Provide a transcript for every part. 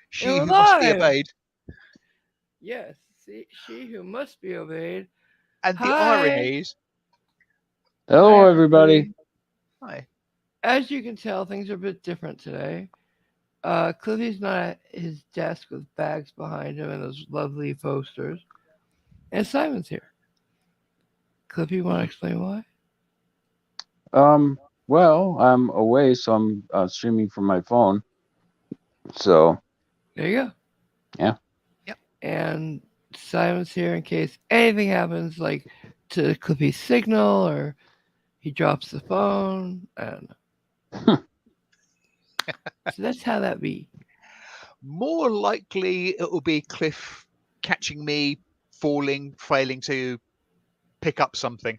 She You're who must be alive. obeyed. Yes, see, she who must be obeyed. And the Hi. irony is, Hi, Hello, everybody. everybody. hi. As you can tell, things are a bit different today. Cliffy's not at his desk with bags behind him and those lovely posters. And Simon's here. Cliffy, you want to explain why? Well, I'm away, so I'm streaming from my phone. So, There you go. yeah. Yep. And Simon's here in case anything happens, like to Cliffy's signal or he drops the phone. I don't know. So that's how that be. More likely, it will be Cliff catching me falling, failing to pick up something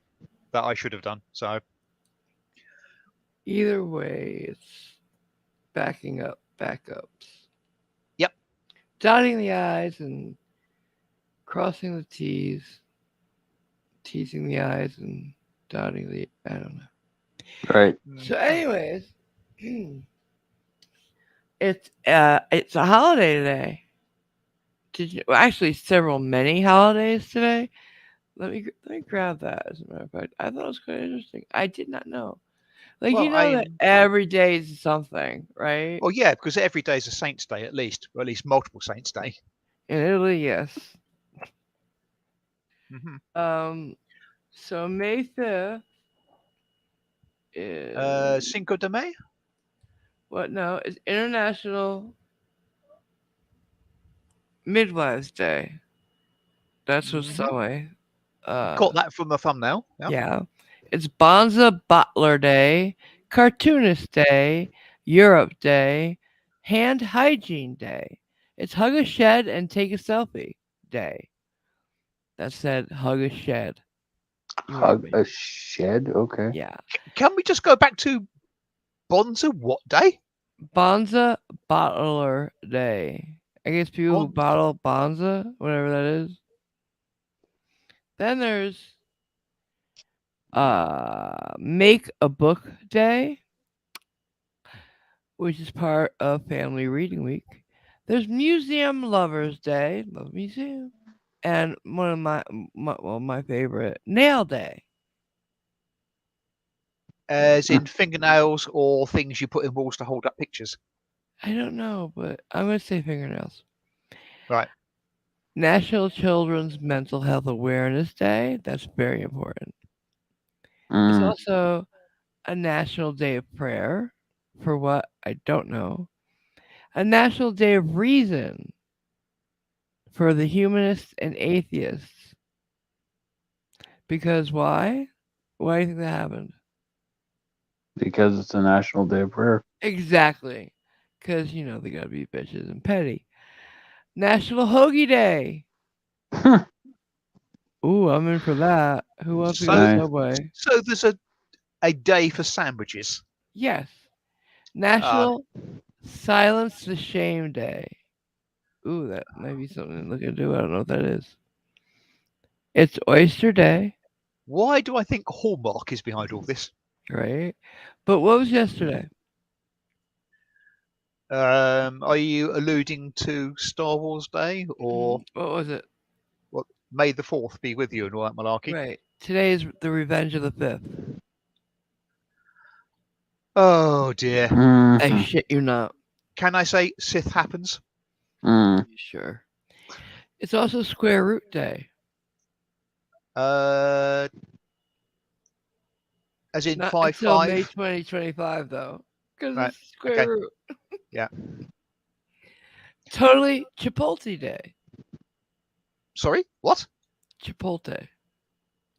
that I should have done. So, Either way, it's backing up, backups. yep. Dotting the I's and crossing the T's, teasing the I's and dotting the I don't know. Right. So anyways, it's a holiday today. Did you actually many holidays today? Let me grab that as a matter of fact. I thought it was quite interesting. I did not know. Like Well, you know that every day is something, right? well, yeah, because every day is a Saint's Day at least, or at least multiple Saints' Day. In Italy, yes. Hmm. So May 5th is Cinco de Mayo. what? No, it's International Midwives Day. That's what's Hmm. some way. Got that from the thumbnail. Yeah. Yeah. It's Bonza Butler Day, Cartoonist Day, Europe Day, Hand Hygiene Day. It's Hug a Shed and Take a Selfie Day. That said, hug a shed. You heard Hug me. a shed. Okay. Yeah. Can we just go back to Bonza? What day? Bonza Bottler Day. I guess people who Bon. bottle Bonza, whatever that is. Then there's Make a Book Day, which is part of Family Reading Week. There's Museum Lovers Day, love museum, and one of my favorite, Nail Day. As in fingernails or things you put in walls to hold up pictures. I don't know, but I'm gonna say fingernails. Right. National Children's Mental Health Awareness Day. That's very important. It's Mm. also a National Day of Prayer. For what? I don't know. A National Day of Reason for the humanists and atheists. Because why? Why do you think that happened? Because it's a National Day of Prayer. Exactly. Because, they gotta be bitches and petty. National Hoagie Day. Ooh, I'm in for that. Who wants to go to So, Nice. Subway? so there's a day for sandwiches. Yes. Uh, National Silence the Shame Day. Ooh, that might be something to look into. I don't know what that is. It's Oyster Day, why do I think Hallmark is behind all this? right? But what was yesterday? Are you alluding to Star Wars Day or What was it? what? May the 4th be with you and all that malarkey. Right. Today is the Revenge of the Fifth. Oh dear. I Mm-hmm. shit you not. Can I say Sith happens? Mm. Sure. It's also Square Root Day. Uh, as in Not five until May five. 2025, though. Because Right. it's Square Okay. Root. Yeah. Totally Chipotle Day. Sorry. What? Chipotle.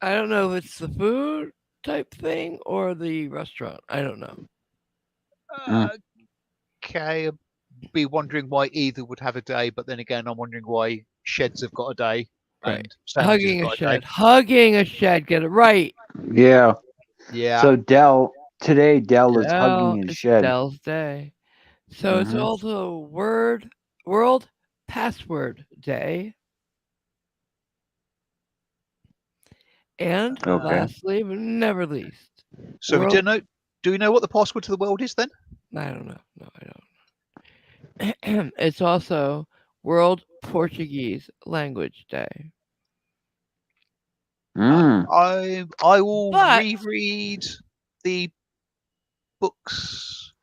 I don't know if it's the food type thing or the restaurant. I don't know. Mm. Okay. I'd be wondering why either would have a day, but then again, I'm wondering why sheds have got a day Right. and sandwiches have Hugging a got a day. shed. Hugging a shed. Get it right. Yeah. Yeah. So today Dell is hugging his It's shed. Dell's Day. So it's Mhm. also World Password Day. And Okay. lastly, but never least, So we World. do know. Do we know what the password to the world is then? I don't know. No, I don't. It's also World Portuguese Language Day. Mm. I will But- reread the books.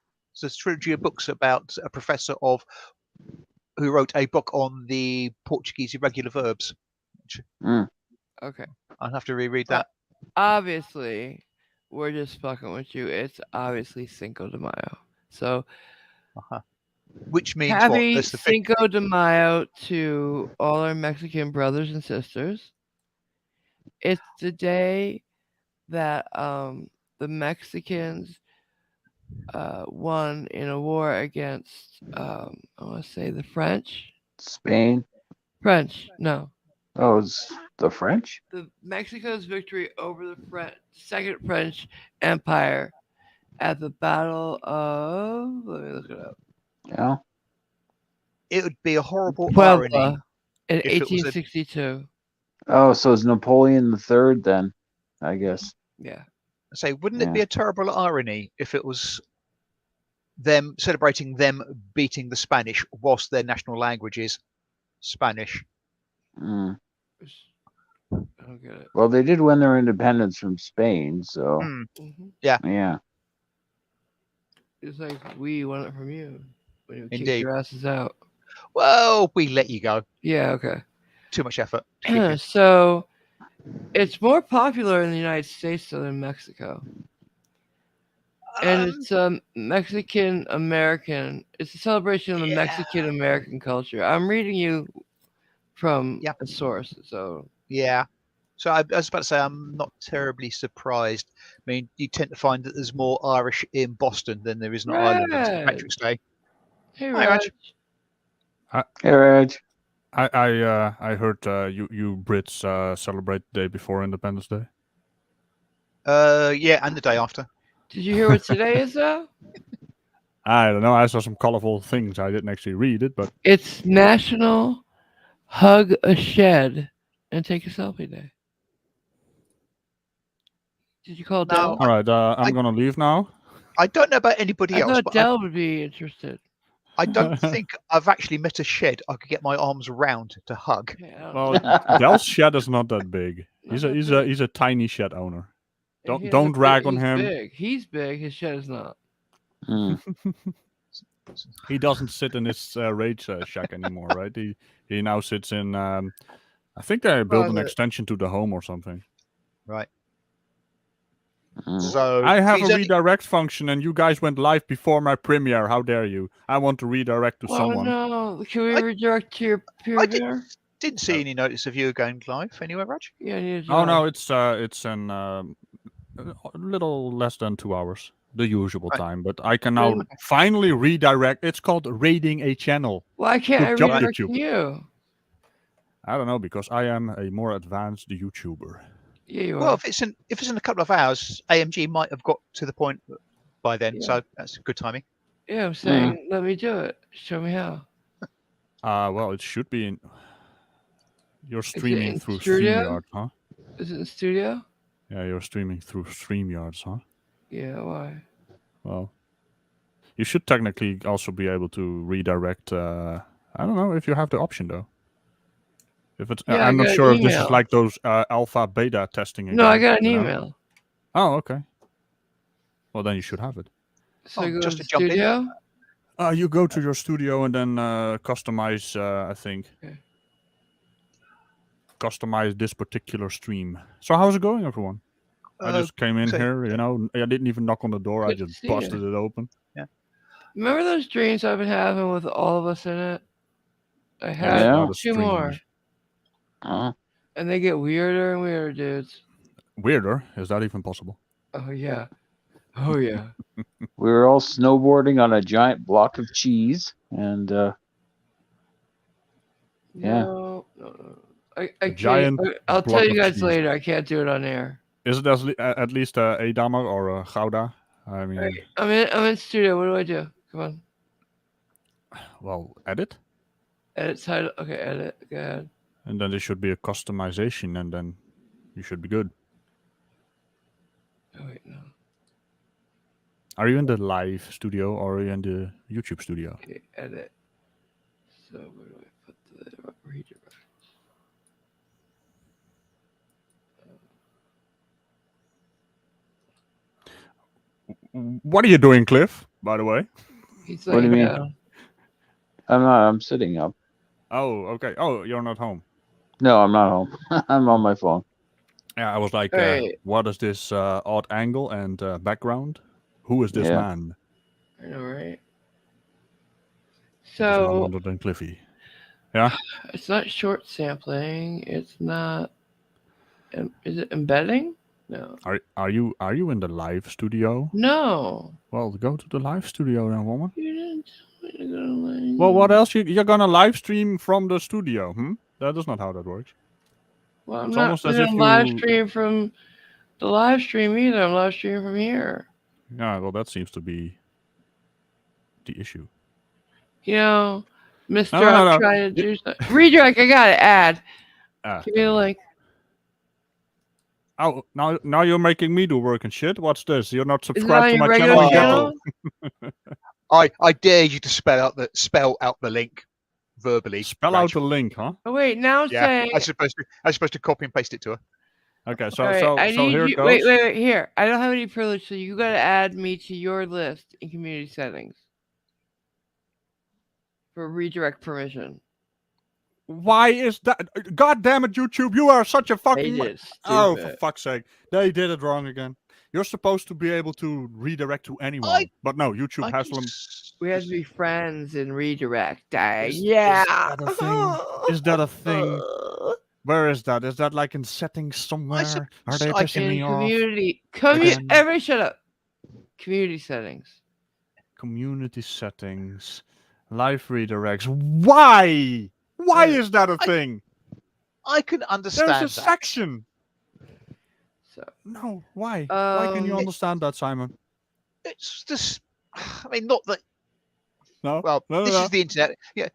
There's a trilogy of books about a professor who wrote a book on the Portuguese irregular verbs. Mm. Okay. I'll have to reread But- that. Obviously, we're just fucking with you. It's obviously Cinco de Mayo. So Which means what? happy That's the Cinco de Mayo to all our Mexican brothers and sisters. It's the day that the Mexicans won in a war against I want to say the French. Spain. French, no. Oh, it's the French? The Mexico's victory over the Second French Empire at the Battle of, let me look it up, Yeah. It would be a horrible irony Puebla in if it was a 1862. Oh, so it's Napoleon the Third then, I guess. Yeah. say. Wouldn't it Yeah. be a terrible irony if it was them celebrating them beating the Spanish whilst their national language is Spanish? Mm. I don't get it. Well, they did win their independence from Spain, so Hmm. Mhm. yeah. It's like we want it from you when you kick Indeed. your asses out. Well, we let you go. Yeah, okay. Too much effort. To keep you. So it's more popular in the United States than in Mexico. And it's Mexican American. It's a celebration of the Yeah. Mexican American culture. I'm reading you from Yeah. a source, so Yeah. So I was about to say I'm not terribly surprised. I mean, you tend to find that there's more Irish in Boston than there is in Ireland on St. Reg. Patrick's Day. hey, Hi, Reg. Reg. Hey, Reg. I heard you Brits celebrate the day before Independence Day. Yeah, and the day after. Did you hear what today is though? I don't know. I saw some colorful things. I didn't actually read it, but It's National Hug a Shed and Take a Selfie Day. Did you call Now, Dell? all right. I'm gonna leave now. I don't know about anybody I else, thought but Dell would be interested. I don't think I've actually met a shed I could get my arms around to hug. Yeah, I don't Well, know. Dell's shed is not that big. Not that big. He's a tiny shed owner. And he Don't has a rag big- on him. Big. He's big. His shed is not. Mm. He doesn't sit in his rage shack anymore, right? He now sits in. I think they built an Closet. extension to the home or something. Right. Mm. So I have a he's only- redirect function, and you guys went live before my premiere. How dare you? I want to redirect to Oh someone. no! Can we I- redirect to your I peer? didn't see any notice of you going live anywhere, Raj. Yeah, I need a Oh job. no, it's in a little less than 2 hours, the usual Right. time. But I can now Really? finally redirect. It's called raiding a channel. Why can't I Good job, redirect YouTube. to you? I don't know, because I am a more advanced YouTuber. Yeah, you Well, are. if it's in a couple of hours, AMG might have got to the point by then, Yeah. so that's good timing. Yeah, I'm saying, let me do it. Show me how. Well, it should be in. You're it streaming in through studio? StreamYard, huh? Is it in studio? Yeah, you're streaming through StreamYards, huh? Yeah, why? Well, you should technically also be able to redirect. I don't know if you have the option though. If it's, Yeah, I I'm not got an sure if this is email. like those alpha beta testing. No, I again, got an you know? email. Oh, okay. Well, then you should have it. So Oh, I go just to to jump in. studio. You go to your studio and then customize. I think. Okay. Customize this particular stream. So how's it going, everyone? I just came in so- here. You know, I didn't even knock on the door. I Good to just see ya. busted it open. Remember those dreams I've been having with all of us in it? I had Yeah. Not a two stream. more, Uh, and they get weirder and weirder, dudes. Weirder? Is that even possible? Oh yeah, oh yeah. we were all snowboarding on a giant block of cheese, and Yeah. No. I can't. giant I'll tell block you of guys cheese. later. I can't do it on air. Is it at least a Dammer or a Gouda? I mean, Alright, I'm in studio. What do? Come on. well, edit. Edit title. Okay, edit. Go ahead. And then there should be a customization, and then you should be good. Oh wait, no. Are you in the live studio or are you in the YouTube studio? Okay, edit. So where do I put the redirect? What are you doing, Cliff? By the way. He's What do you laying mean? down. I'm not. I'm sitting up. Oh, okay. Oh, you're not home. No, I'm not home. I'm on my phone. Yeah, I was like, Alright. what is this odd angle and background? Who is this Yeah. man? I know, right? It is none So other than Cliffy. Yeah. it's not short sampling. It's not. Is it embedding? No. Are you in the live studio? No. Well, go to the live studio then, woman. You didn't tell me to go to line. Well, what else? You're gonna live stream from the studio? That is not how that works. Well, I'm It's not almost as doing if a live you. stream from the live stream either. I'm live streaming from here. Yeah, well, that seems to be the issue. You know, Mister, No. I'm trying to do something. Redirect. I got it. Add. Ah, Give me the link. Oh, now you're making me do work and shit. What's this? You're not Is it subscribed on to your my channel regular yet? channel? I dare you to spell out the link verbally. Spell Raj. out the link, huh? Oh wait, now it's Yeah, saying. I'm supposed to copy and paste it to her. Okay, so All right, I so need here you. it goes. Wait. Here, I don't have any privilege, so you got to add me to your list in community settings for redirect permission. Why is that? God damn it, YouTube! You are such a fucking. They did. Oh, for fuck's sake! They did it wrong again. You're supposed to be able to redirect to anyone, but no, YouTube I has can them. We have to be friends in redirect. Yeah. Is that a thing? Is that a thing? Where is that? Is that like in settings somewhere? Are they I pissing In me off? community. Again? Everybody shut up. Community settings. Community settings, live redirects. Why? Why is that a thing? I can understand There's a that. section. So No, why? Why can you understand that, Simon? It's just, I mean, not that. No. Well, no. this is the internet. Yeah.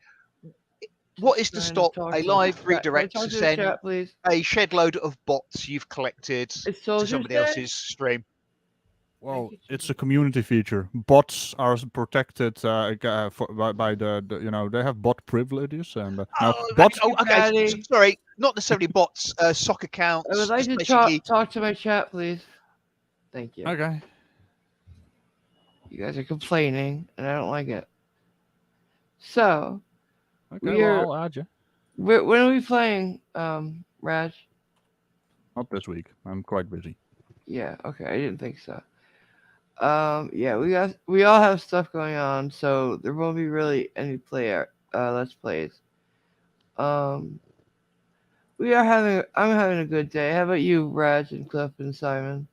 What is to trying stop talk a to the live chat. Can I redirect talk to to the send chat, please? a shed load of bots you've collected It's to Soldier's somebody Day? else's stream? Well, it's a community feature. Bots are protected by the you know, they have bot privileges and now bots. Okay. Patty. Sorry, not necessarily bots. Sock accounts. I would like just to basically. talk to my chat, please. Thank you. Okay. You guys are complaining, and I don't like it. So, Okay. Well, I'll add you. when are we playing, Raj? Not this week. I'm quite busy. Yeah. Okay. I didn't think so. Yeah, we all have stuff going on, so there won't be really any let's plays. I'm having a good day. How about you, Raj and Cliff and Simon?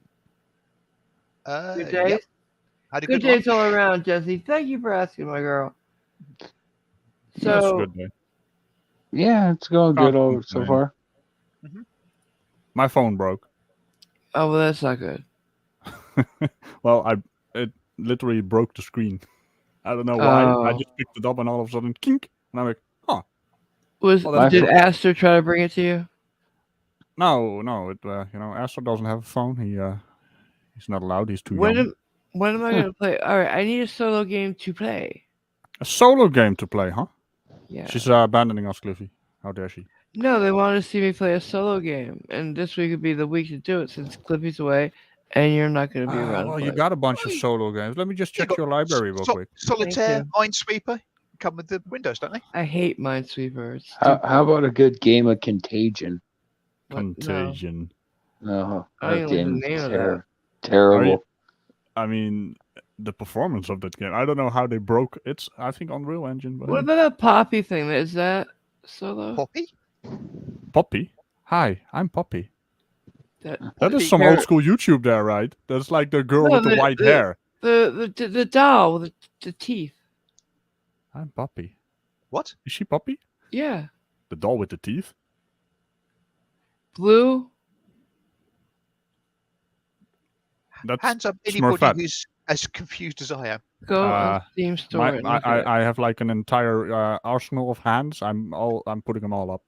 Good days. Yep. Had a Good good days lunch. all around, Jesse. Thank you for asking, my girl. That's a So, good day. Yeah, it's going Can't good so complain. far. My phone broke. oh well, that's not good. Well, it literally broke the screen. I don't know why. I Oh. just picked it up and all of a sudden, kink, and I'm like, huh. My Did phone- Aster try to bring it to you? No. It you know, Astor doesn't have a phone. He's not allowed. He's too When young. am I gonna play? All right, I need a solo game to play. A solo game to play, huh? Yeah. She's abandoning us, Cliffy. How dare she? No, they want to see me play a solo game, and this week would be the week to do it since Cliffy's away, and you're not going to be around. Well, to you play. got a bunch of solo games. Let me just You check got your library real quick. Solitaire, you. Minesweeper come with the Windows, don't they? I hate Minesweeper. It's How stupid. about a good game of Contagion? What? No, Contagion. No, I don't even like the name of that. terrible. I mean, the performance of that game. I don't know how they broke. It's, I think, Unreal Engine. But What about that Poppy thing? Is that solo? Poppy? Poppy? Hi, I'm Poppy. That Poppy is some old school YouTube there, right? That's like the girl with the white hair. The doll with the teeth. I'm Poppy. What? Is she Poppy? Yeah. The doll with the teeth? Blue. That's Hands up anybody Smurfette. who's as confused as I am. Go on Steam Store. and look at it. I have like an entire arsenal of hands. I'm putting them all up.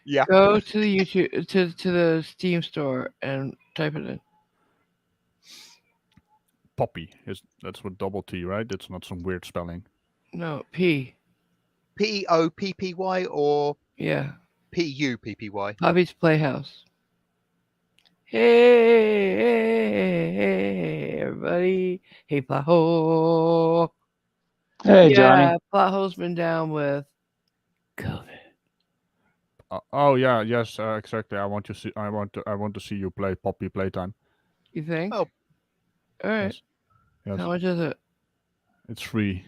Yeah. Go to the YouTube to the Steam Store and type it in. Poppy that's with double T, right? It's not some weird spelling. No, P. POPPY or Yeah. PUPPY? Poppy's Playhouse. Hey, everybody. Hey, Plaho. Hey, Johnny. Plaho's been down with COVID. Oh yeah, yes, exactly. I want to see. I want to see you play Poppy Playtime. You think? Oh. All right. Yes. Yes. How much is it? It's free.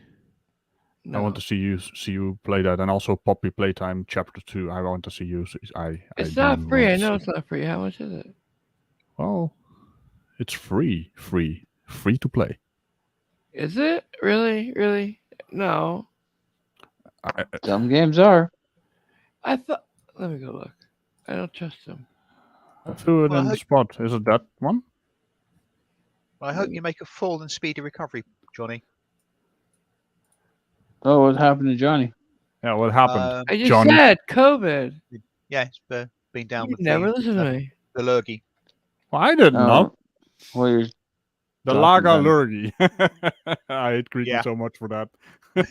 No. I want to see you play that, and also Poppy Playtime Chapter 2. I want to see you. It's do not free. want I to know see- it's not free. How much is it? Well, it's free to play. Is it really? Really? No. Some games are. I thought. Let me go look. I don't trust him. I threw it Well, I in the hope- spot. Is it that one? I hope you make a full and speedy recovery, Johnny. Oh, what happened to Johnny? Yeah, what happened? I just Johnny. said COVID. Yeah, it's been down You with never the listen to me. lurgy. Well, I didn't know. Well, you're The talking Laga about- Lurgy. I hate greeting Yeah. so much for that. Well,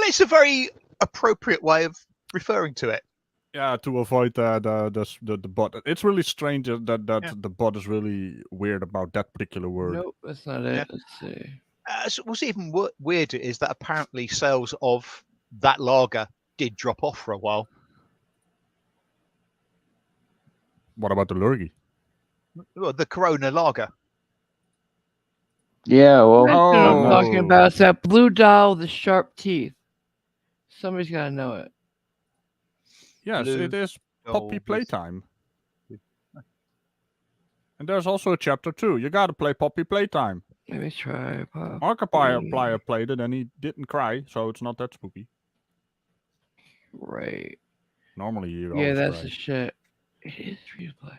it's a very appropriate way of referring to it. Yeah, to avoid the bot. It's really strange that Yeah. the bot is really weird about that particular word. Nope, that's not it. Yeah. Let's see. So what's even weirder is that apparently sales of that lager did drop off for a while. What about the Lurgy? Well, the Corona lager. Yeah, well, That's what I'm Oh. talking about. It's that blue doll with the sharp teeth. Somebody's got to know it. Yes, Blue it is doll Poppy with- Playtime. And there's also a chapter 2. You gotta play Poppy Playtime. Let me try. Markiplier played it and he didn't cry, so it's not that spooky. Right. Normally he Yeah, always that's the cries. shit. It is free to play.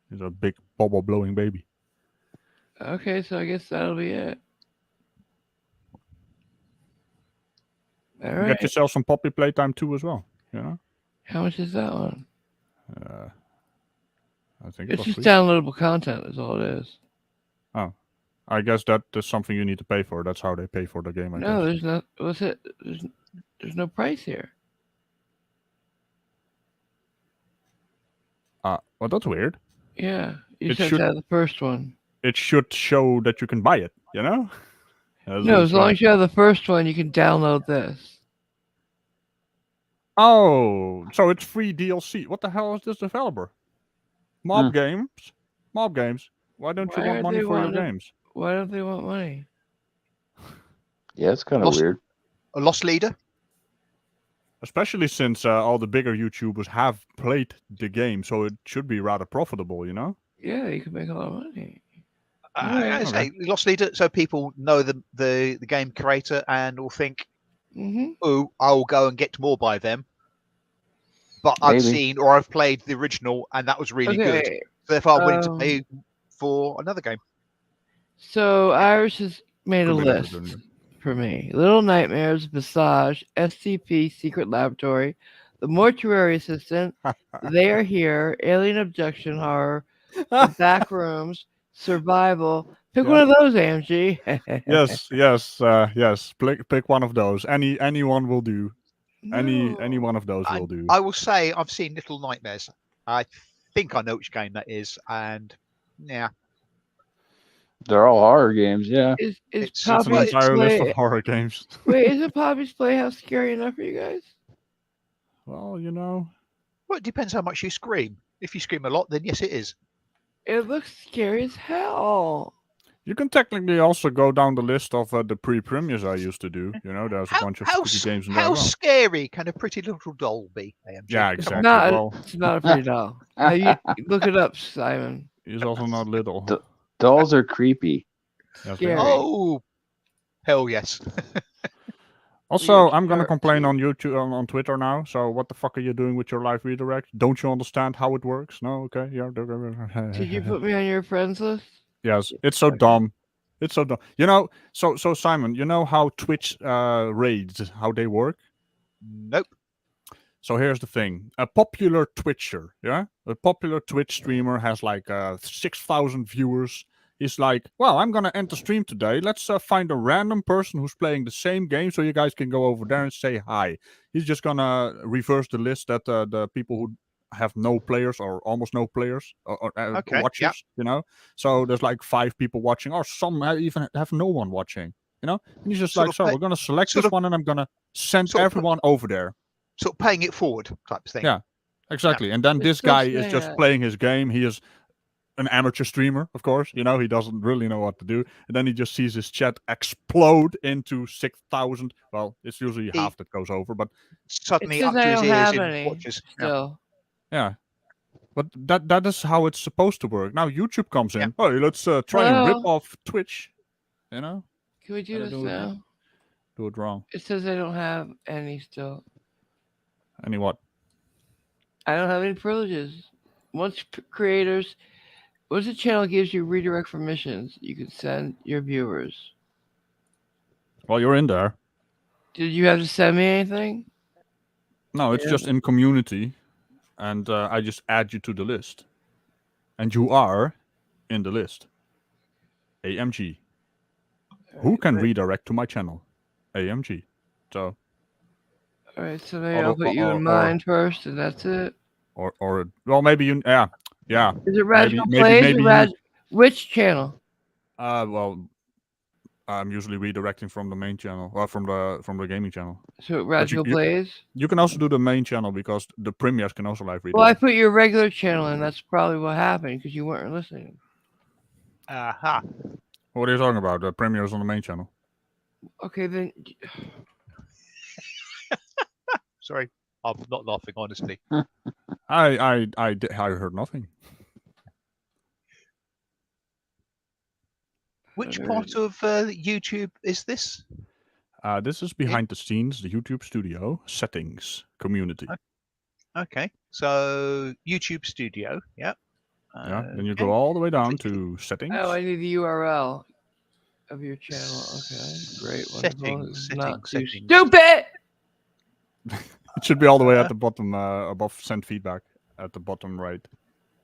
He's a big bubble blowing baby. Okay, so I guess that'll be it. All You right. get yourself some Poppy Playtime 2 as well. You know? How much is that one? I think it It's was just free. downloadable content. Is all it is. I guess that is something you need to pay for. That's how they pay for the game, I No, guess. there's no. What's it? There's no price here. Well, that's weird. Yeah, you It said should- that the first one. It should show that you can buy it, you know? That's No, really as long strange. as you have the first one, you can download this. Oh, so it's free DLC. What the hell is this developer? Mob Games? Mob Games. Why don't Why you want are money they for your wanting to- games? Why don't they want money? yeah, it's kind of Lost- weird. A lost leader. Especially since all the bigger YouTubers have played the game, so it should be rather profitable, you know? Yeah, you can make a lot of money. I say lost leader, so people know the game creator and will think, Mm-hmm. "Oh, I'll go and get more by them." But I've Maybe. seen or I've played the original, and that was really good. Okay, So therefore, I'm willing to um, pay for another game. so Irish has made a Could be that, list couldn't it? for me. Little Nightmares, Massage, SCP, Secret Laboratory, The Mortuary Assistant, They Are Here, Alien Abduction Horror, The Back Rooms, Survival. Pick one of those, AMG. yes. Pick one of those. Anyone will do. Any No. one of those will do. I will say I've seen Little Nightmares. I think I know which game that is, and yeah, They're all horror games, yeah. Is it's- It's an Poppy's entire list Play... of horror games. Wait, isn't Poppy's Playhouse scary enough for you guys? Well, you know. well, it depends how much you scream. If you scream a lot, then yes, it is. It looks scary as hell. You can technically also go down the list of the pre-premiers I used to do. You know, there's a bunch of spooky games in there. how as well. scary can a pretty little doll be? AMG? Yeah, Come on. exactly. Not, Well, it's not a pretty doll. You look it up, Simon. he's also not little. Dolls are creepy. Yes, they Scary. are. Oh, hell yes. Also, Weird I'm gonna shirt, complain too. on YouTube on Twitter now. So, what the fuck are you doing with your live redirect? Don't you understand how it works? No, okay, yeah. Did you put me on your friends list? Yes, it's so Okay. dumb. It's so dumb. You know, so Simon, you know how Twitch raids, how they work? Nope. So here's the thing: a popular Twitcher, a popular Twitch streamer has like 6,000 viewers. He's like, well, I'm gonna end the stream today. Let's find a random person who's playing the same game, so you guys can go over there and say hi. He's just gonna reverse the list that the people who have no players or almost no players or Okay, watchers, you know. So there's like 5 people watching, or some even have no one watching, you know. And he's just Sort like, of so pay- we're gonna select sort this of- one, and I'm gonna send sort of everyone over there. Sort of paying it forward type thing. Yeah, exactly. And then It's this so guy is just sad. playing his game. He is an amateur streamer, of course. You know, he doesn't really know what to do. And then he just sees his chat explode into 6,000. Well, it's usually half that goes over, but Suddenly It up says to I his don't ears have in any watches. Yeah. still. yeah. But that is how it's supposed to work. Now YouTube comes in. Yeah. Oh, let's try and rip Hello? off Twitch. You know, Can we do Gotta this do it. now? do it wrong. It says I don't have any still. Any what? I don't have any privileges. Once the channel gives you redirect permissions, you can send your viewers. Well, you're in there. Did you have to send me anything? No, it's Yeah. just in community, and I just add you to the list, and you are in the list. AMG. Who can redirect to my channel? AMG. So, All right, so maybe I'll put you or- in mine first, and that's it. or well, maybe you, yeah. Is it Radical maybe Plays maybe or you, which channel? well, I'm usually redirecting from the main channel, or from the gaming channel. So Radical you- Plays? You can also do the main channel because the premieres can also live redirect. Well, I put your regular channel in. That's probably what happened because you weren't listening. Aha. What are you talking about? The premieres on the main channel. Okay, then. Sorry, I'm not laughing, honestly. I heard nothing. Which part of YouTube is this? This is behind the scenes, the YouTube studio, settings, community. Okay, so YouTube Studio, yeah. Yeah, then you Okay. go all the way down to settings. Oh, I need the URL of your channel. Okay, great. Wonderful. This is not too Settings. stupid. It should be all the way at the bottom, above send feedback, at the bottom right.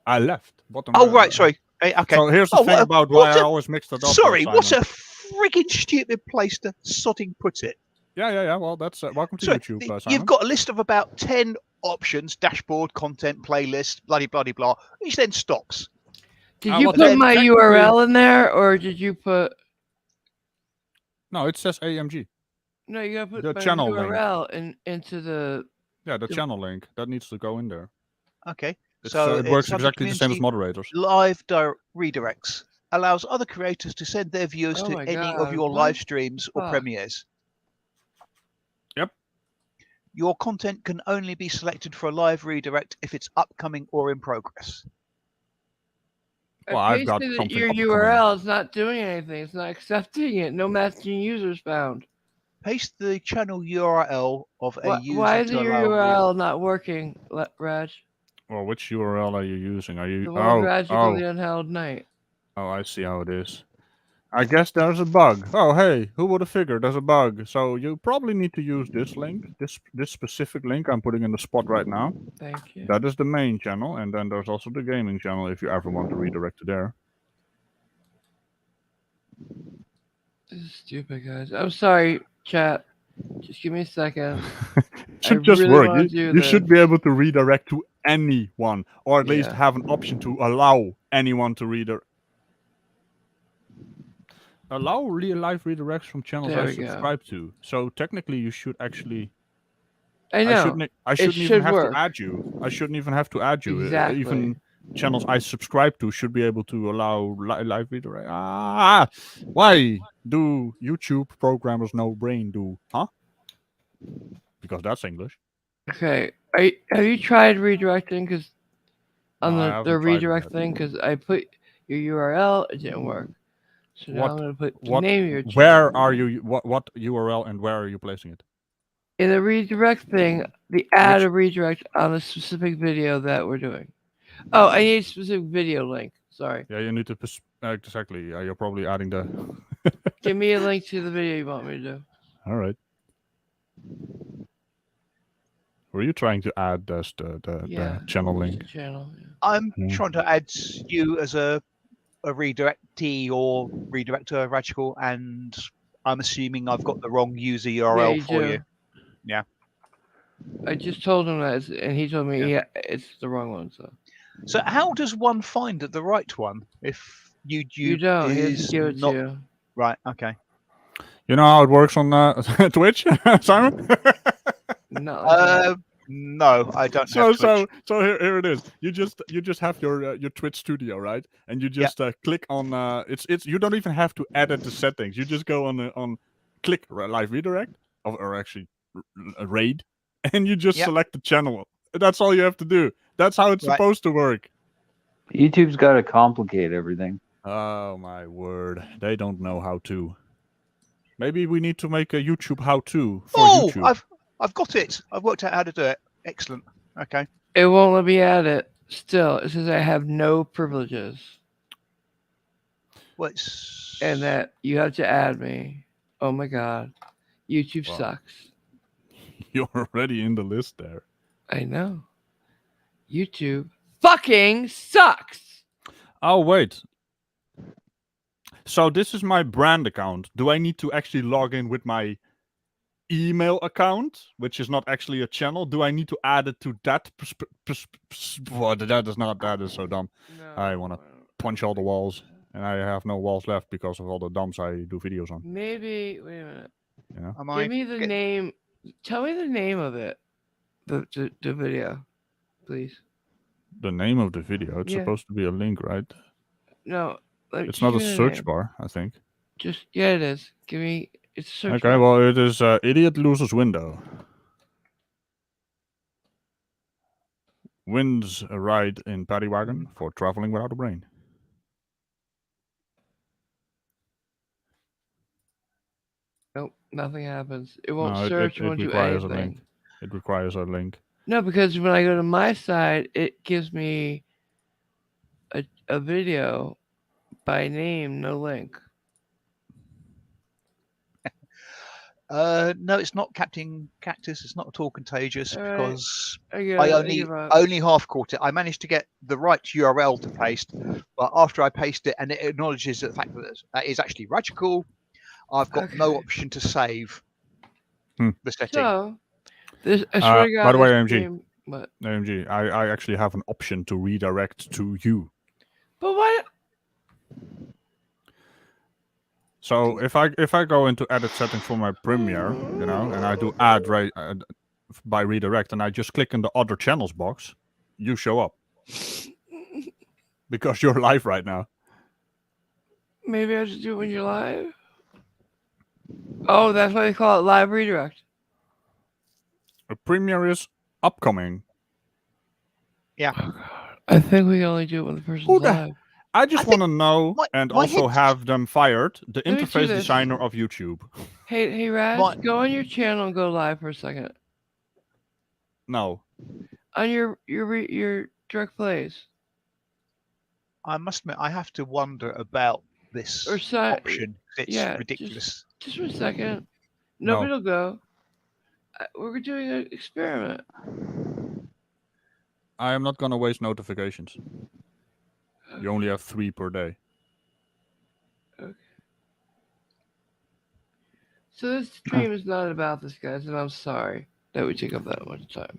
I left. Bottom Oh, right, sorry. Okay. So here's the Oh, thing what a- about what why I a- always mixed it up. Sorry, with what Simon. a freaking stupid place to sodding put it. Yeah. Well, that's welcome to Sorry, YouTube, Simon. you've got a list of about 10 options, dashboard, content, playlist, bloody, bloody, blah, which then stops. Did well, you put then my technically- URL in there, or did you put? No, it says AMG. No, you gotta put The my channel link. URL into the. Yeah, the channel link that needs to go in there. Okay. It's, So it works it's under exactly the same as community moderators. Live redirects allows other creators to send their viewers Oh to my any of God, your what live streams or fuck? premieres. Yep. Your content can only be selected for a live redirect if it's upcoming or in progress. Well, I I've got pasted something your upcoming. URL. It's not doing anything. It's not accepting it. No matching users found. Paste the channel URL of a user Why is to your allow URL not working, Raj? Well, which URL are you using? Are you? The one with Raj Oh, the Unheld Night. I see how it is. I guess there's a bug. Oh, hey, who would have figured there's a bug? So you probably need to use this link, this specific link I'm putting in the spot right now. Thank you. That is the main channel, and then there's also the gaming channel if you ever want to redirect to there. This is stupid, guys. I'm sorry, chat. Just give me a second. It should I just really work. wanna You, do you should this. be able to redirect to anyone, or at least Yeah. have an option to allow anyone to redirect. Allow live redirects from channels There I we go. subscribe to. So technically, you should actually. I know. I shouldn't even should have work. to add you. I shouldn't even have to add you. Exactly. Even channels I subscribe to should be able to allow live redirect. Why do YouTube programmers no brain do? Huh? Because that's English. Okay. Have you tried redirecting? Because on No, I the haven't tried it redirect yet. thing, because I put your URL, it didn't work. So now What- I'm gonna put the what- name of your channel. Where are you? What URL and where are you placing it? In the redirect thing, the add a redirect on a specific video that we're doing. Oh, I need a specific video link. Sorry. Yeah, you need to exactly. You're probably adding the. Give me a link to the video you want me to do. All right. Were you trying to add the channel Where's link? the channel. Yeah. I'm Yeah. trying to add you as a a redirectee or redirector Radical, and I'm assuming I've got the wrong user URL you for do. you. Yeah. I just told him that, and he told me it's the wrong one. So how does one find the right one if You YouTube don't. He is doesn't give it not to you. right? Okay. You know how it works on Twitch, Simon? Not like that. No, I don't So have Twitch. here it is. You just have your Twitch studio, right? And you just click on it's you don't even have to edit the settings. You just go on click live redirect or actually raid, and you just Yep. select the channel. That's all you have to do. That's how it's Right. supposed to work. YouTube's got to complicate everything. Oh my word! They don't know how to. Maybe we need to make a YouTube how-to for YouTube. I've got it. I've worked out how to do it. Excellent. Okay. It won't let me add it. Still, it says I have no privileges, Well, it's and that you have to add me. Oh my god, YouTube Wow. sucks. You're already in the list there. I know. YouTube fucking sucks. Oh wait. So this is my brand account. Do I need to actually log in with my email account, which is not actually a channel? Do I need to add it to that? That is so dumb. No, I want to punch all the walls, and I have no walls left because of all the dumps I do videos on. Maybe wait a minute. You know? am I Give me the name. Tell me the name of it. The video, please. The name of the video. It's Yeah. supposed to be a link, right? No, It's not a search bar, I think. Just it is. Give me. It's a search. Okay, bar. well, it is Idiot Loses Window. Wins a ride in paddy wagon for traveling without a brain. Nope, nothing happens. It won't No, search. it It won't do requires a anything. link. It requires a link. No, because when I go to my side, it gives me a video by name, no link. No, it's not Captain Cactus. It's not at all contagious All right. because I I only half caught it. I managed to get the right URL to paste, but after I paste it and it acknowledges the fact that that is actually Radical, I've got no option to save the setting. So, this I swear to God. By the way, this AMG. game- What? AMG, I actually have an option to redirect to you. But what? So if I go into edit settings for my Premiere, you know, and I do add by redirect, and I just click in the other channels box, you show up because you're live right now. Maybe I should do it when you're live. Oh, that's why they call it live redirect. A Premiere is upcoming. Yeah. Oh, God. I think we can only do it when the person's live. I just want to know my also head- have them fired. The Let me do interface this. designer of YouTube. Hey, Raz, go on your channel and go live for a second. No. On your direct plays. I must admit, I have to wonder about this Or option. It's yeah, ridiculous. Just for a second. No. Nobody will go. We're doing an experiment. I am not going to waste notifications. You only have 3 per day. Okay. So this stream is not about this, guys, and I'm sorry that we take up that much time.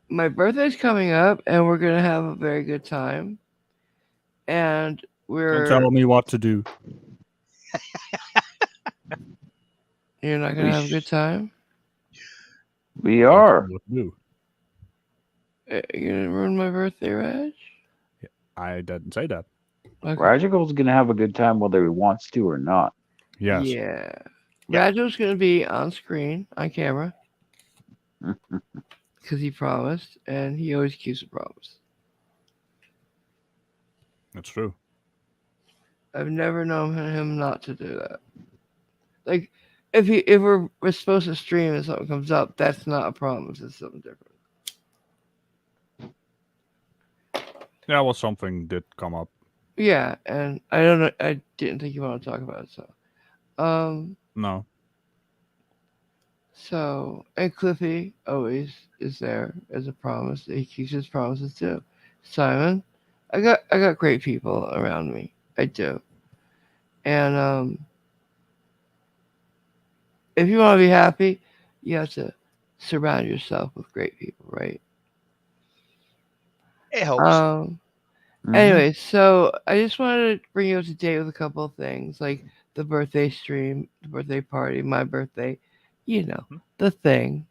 My birthday's coming up, and we're gonna have a very good time. And Don't tell me what to do. You're not gonna have a good time? We are. What to do. You're gonna ruin my birthday, Raj? I didn't say that. Okay. Ragical's gonna have a good time whether he wants to or not. Yes. Yeah. Rajo's gonna be on screen, on camera. Because he promised, and he always keeps a promise. That's true. I've never known him not to do that. Like, if we're supposed to stream and something comes up, that's not a promise. It's something different. Yeah, well, something did come up. Yeah, and I don't know. I didn't think you want to talk about it, so. No. So, and Cliffy always is there as a promise. He keeps his promises too. Simon, I got great people around me. I do. And if you want to be happy, you have to surround yourself with great people, right? It helps. Mhm. Anyway, so I just wanted to bring you up to date with a couple of things, like the birthday stream, the birthday party, my birthday, the thing.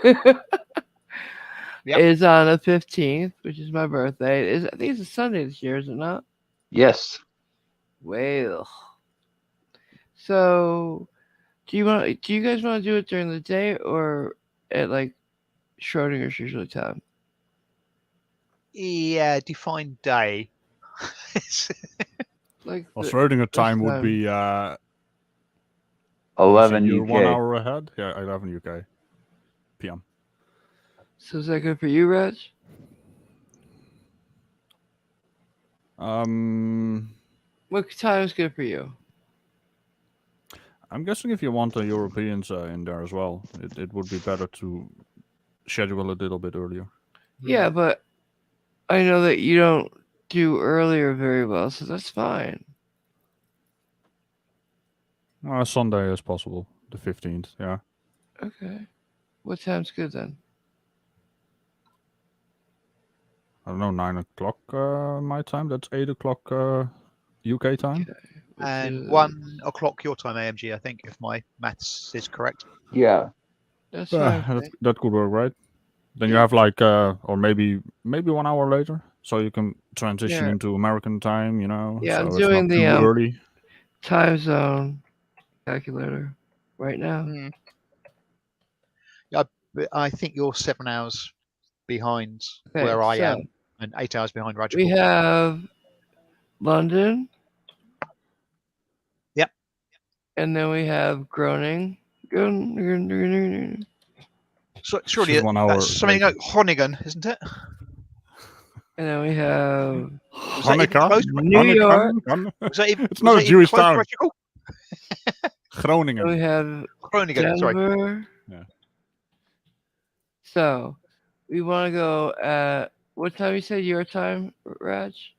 Yep. Is on the 15th, which is my birthday. I think it's a Sunday this year, is it not? Yes. Well, so do you guys want to do it during the day or at like Schrodinger's usually time? Yeah, define day. Like Well, the Schrodinger time time. would be 11 you're 1 UK. hour ahead. Yeah, 11 UK PM. So is that good for you, Reg? What time is good for you? I'm guessing if you want the Europeans in there as well, it would be better to schedule a little bit earlier. Yeah, but I know that you don't do earlier very well, so that's fine. Sunday is possible, the 15th. Yeah. Okay. What time's good then? I don't know, 9 o'clock my time. That's 8 o'clock UK time. Okay. Which And is- 1 o'clock your time, AMG, I think, if my maths is correct. Yeah. That's fine. That could work, right? Then you have like, or maybe 1 hour later, so you can transition Yeah. into American time. You know, Yeah, so I'm it's doing not the, too early. time zone calculator right now. Mm. Yeah, I think you're 7 hours behind Okay, where I so am, and 8 hours behind Radical. we have London. Yep. And then we have Groningen. So surely She's 1 hour that's something later. like Groningen, isn't it? And then we have Was that even Hanukkah? close? New York. Was that even, It's was not that a even Jewish close to town. Radical? Then Groningen. we have Groningen, sorry. Denver. Yeah. So we want to go at what time you said your time, Raj?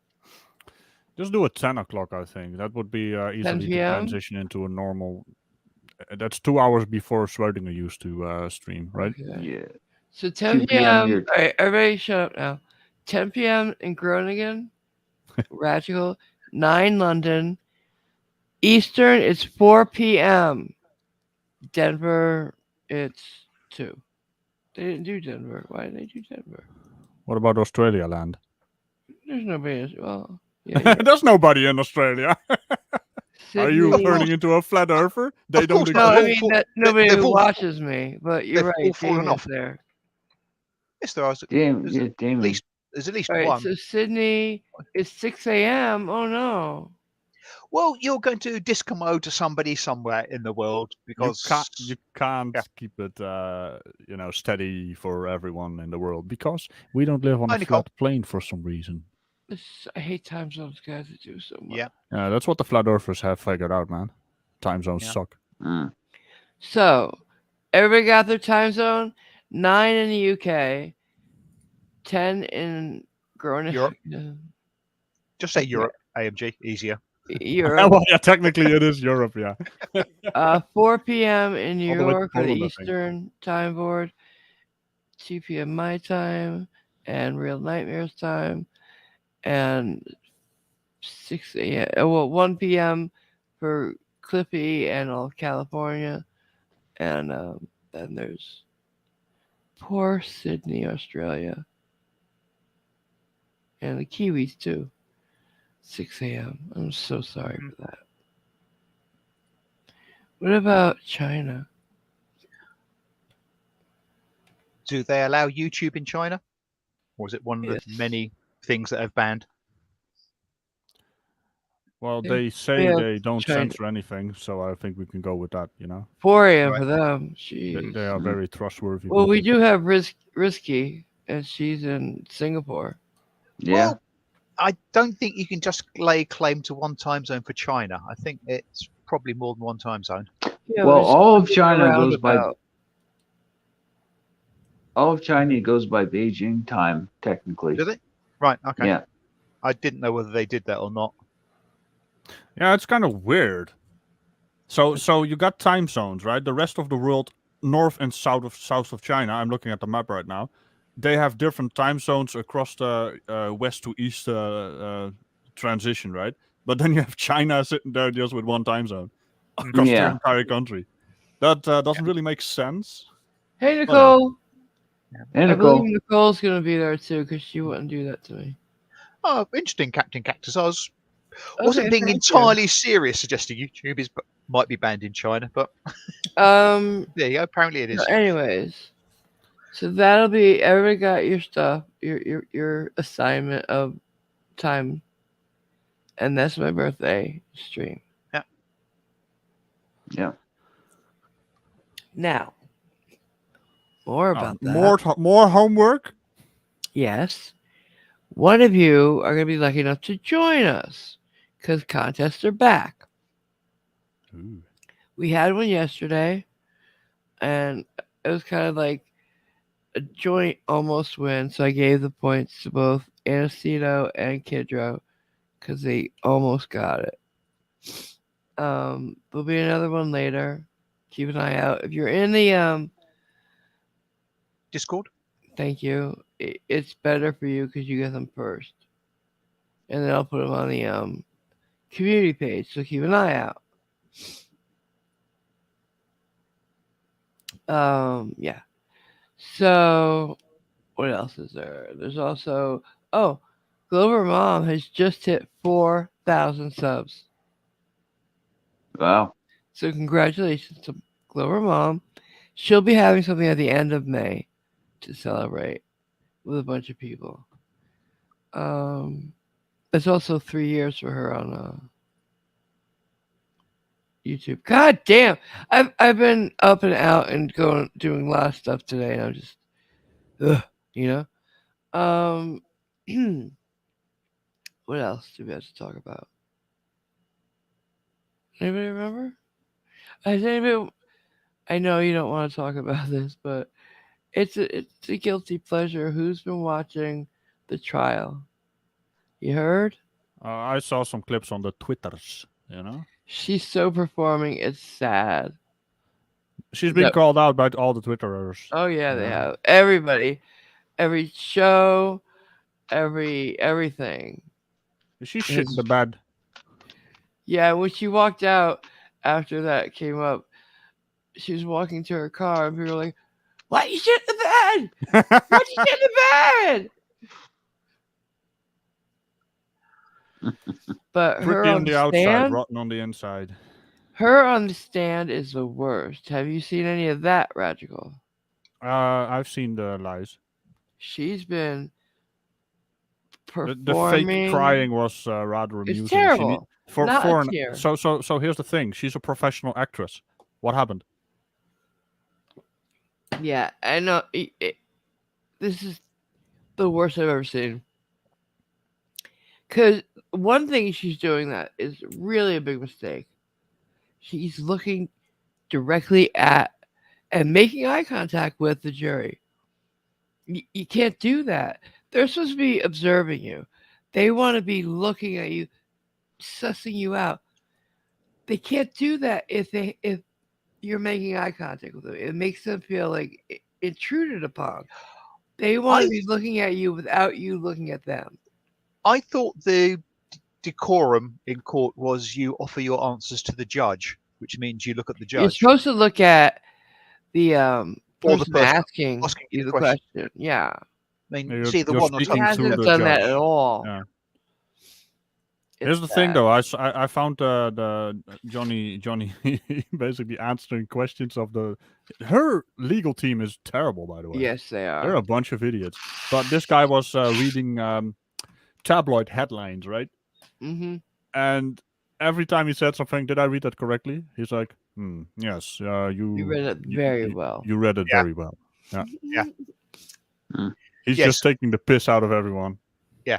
Just do it 10 o'clock, I think. That would be easily to PM? transition into a normal. That's 2 hours before Schrodinger used to stream, right? Okay. Yeah. So 10 2 p.m. p.m. your- All right, everybody shut up now. 10 p.m. in Groningen, Radical, 9 London. Eastern, it's 4 p.m. Denver, it's 2. They didn't do Denver. Why did they do Denver? What about Australia land? There's nobody. Well, yeah. There's nobody in Australia. Are you Sydney- turning into a flat earther? They Of don't course No, not. I exist. mean that nobody they've who all- watches me, but you're they've all right. fallen Damien's off. there. Yes, there are. Damn, There's yeah, at Damon. least All right, one. so Sydney is 6 a.m. Oh no. Well, you're going to discommode to somebody somewhere in the world because You can't Yeah. keep it, steady for everyone in the world because we don't live on Hi, a Nicole. flat plane for some reason. I hate time zones, guys. I do so much. Yeah. Yeah, that's what the flat earthers have figured out, man. Time zones Yeah. suck. Mm. So, everybody got their time zone? 9 in the UK, 10 in Groningen. Europe. just say Okay. Europe, AMG, easier. Europe. Well, yeah, technically it is Europe, yeah. 4 p.m. in New All the way to York for the Poland, I think. Eastern time board. 2 p.m. my time and Real Nightmares time. And 6 a.m. 1 p.m. for Clippy and all of California. And then there's poor Sydney, Australia. And the Kiwis too. 6 a.m. I'm so sorry for that. What about China? Do they allow YouTube in China? Or is it one of the Yes. many things that have banned? Well, Yeah. they say Yeah, they don't China. censor anything, so I think we can go with that, 4 a.m. Right. for them. They, Jeez. they are Mhm. very trustworthy. Well, we people. do have Risky, and she's in Singapore. Yeah. Well, I don't think you can just lay claim to one time zone for China. I think it's probably more than one time zone. Yeah, Well, just all of look China around goes by about. all of China goes by Beijing time, technically. Do they? Right. Okay. Yeah. I didn't know whether they did that or not. Yeah, it's kind of weird. So you got time zones, right? The rest of the world, north and south of China. I'm looking at the map right now. They have different time zones across the west to east transition, right? But then you have China sitting there just with one time zone across their Yeah. entire country. That doesn't really make sense. Hey, Whatever. Nicole. And I believe Nicole. Nicole's going to be there too because she wouldn't do that to me. Oh, interesting, Captain Cactus. Wasn't Okay, being thank entirely serious, suggesting YouTube might be banned in China, but you. there you go. Apparently it is. Anyways, so that'll be everybody got your stuff, your assignment of time, and that's my birthday stream. Yeah. Now, more about that. More homework. Yes, one of you are going to be lucky enough to join us because contests are back. Ooh. We had one yesterday, and it was kind of like a joint almost win. So I gave the points to both Anastasia and Kidro because they almost got it. There'll be another one later. Keep an eye out. If you're in the Discord. thank you. It's better for you because you get them first, and then I'll put them on the community page. So keep an eye out. Yeah. So what else is there? There's also Glover Mom has just hit 4,000 subs. Wow. So congratulations to Glover Mom. She'll be having something at the end of May to celebrate with a bunch of people. It's also 3 years for her on YouTube. God damn! I've been up and out and doing a lot of stuff today, and I'm just, you know. What else do we have to talk about? Anybody remember? I know you don't want to talk about this, but it's a guilty pleasure. Who's been watching the trial? You heard? I saw some clips on the Twitters. She's so performing. It's sad. She's been called out by all the Twitterers. Oh yeah, they have. Everybody, every show, everything. Is she shit in the bed? Yeah, when she walked out after that came up, she was walking to her car, and people were like, "Why you shit in the bed? Why you shit in the bed?" But her Pretty on the outside, stand, rotten on the inside. her on the stand is the worst. Have you seen any of that, Radical? I've seen the lies. She's been performing. The fake crying was rather amusing. It's terrible. So here's the thing. She's a professional actress. What happened? Yeah, I know. This is the worst I've ever seen. Because one thing she's doing that is really a big mistake. She's looking directly at and making eye contact with the jury. You can't do that. They're supposed to be observing you. They want to be looking at you, sussing you out. They can't do that if you're making eye contact with them. It makes them feel like intruded upon. They want to be looking at you without you looking at them. I thought the decorum in court was you offer your answers to the judge, which means you look at the judge. You're supposed to look at the person asking you the question. Yeah. I mean, see the one on top. He hasn't done that at all. Yeah. Here's the thing, though. I found the Johnny basically answering questions of her legal team is terrible, by the way. Yes, they are. They're a bunch of idiots. But this guy was reading tabloid headlines, right? Mm-hmm. And every time he said something, did I read that correctly? He's like, yes, you read it very well. You read it very well. Yeah. Yeah. He's just taking the piss out of everyone. Yeah.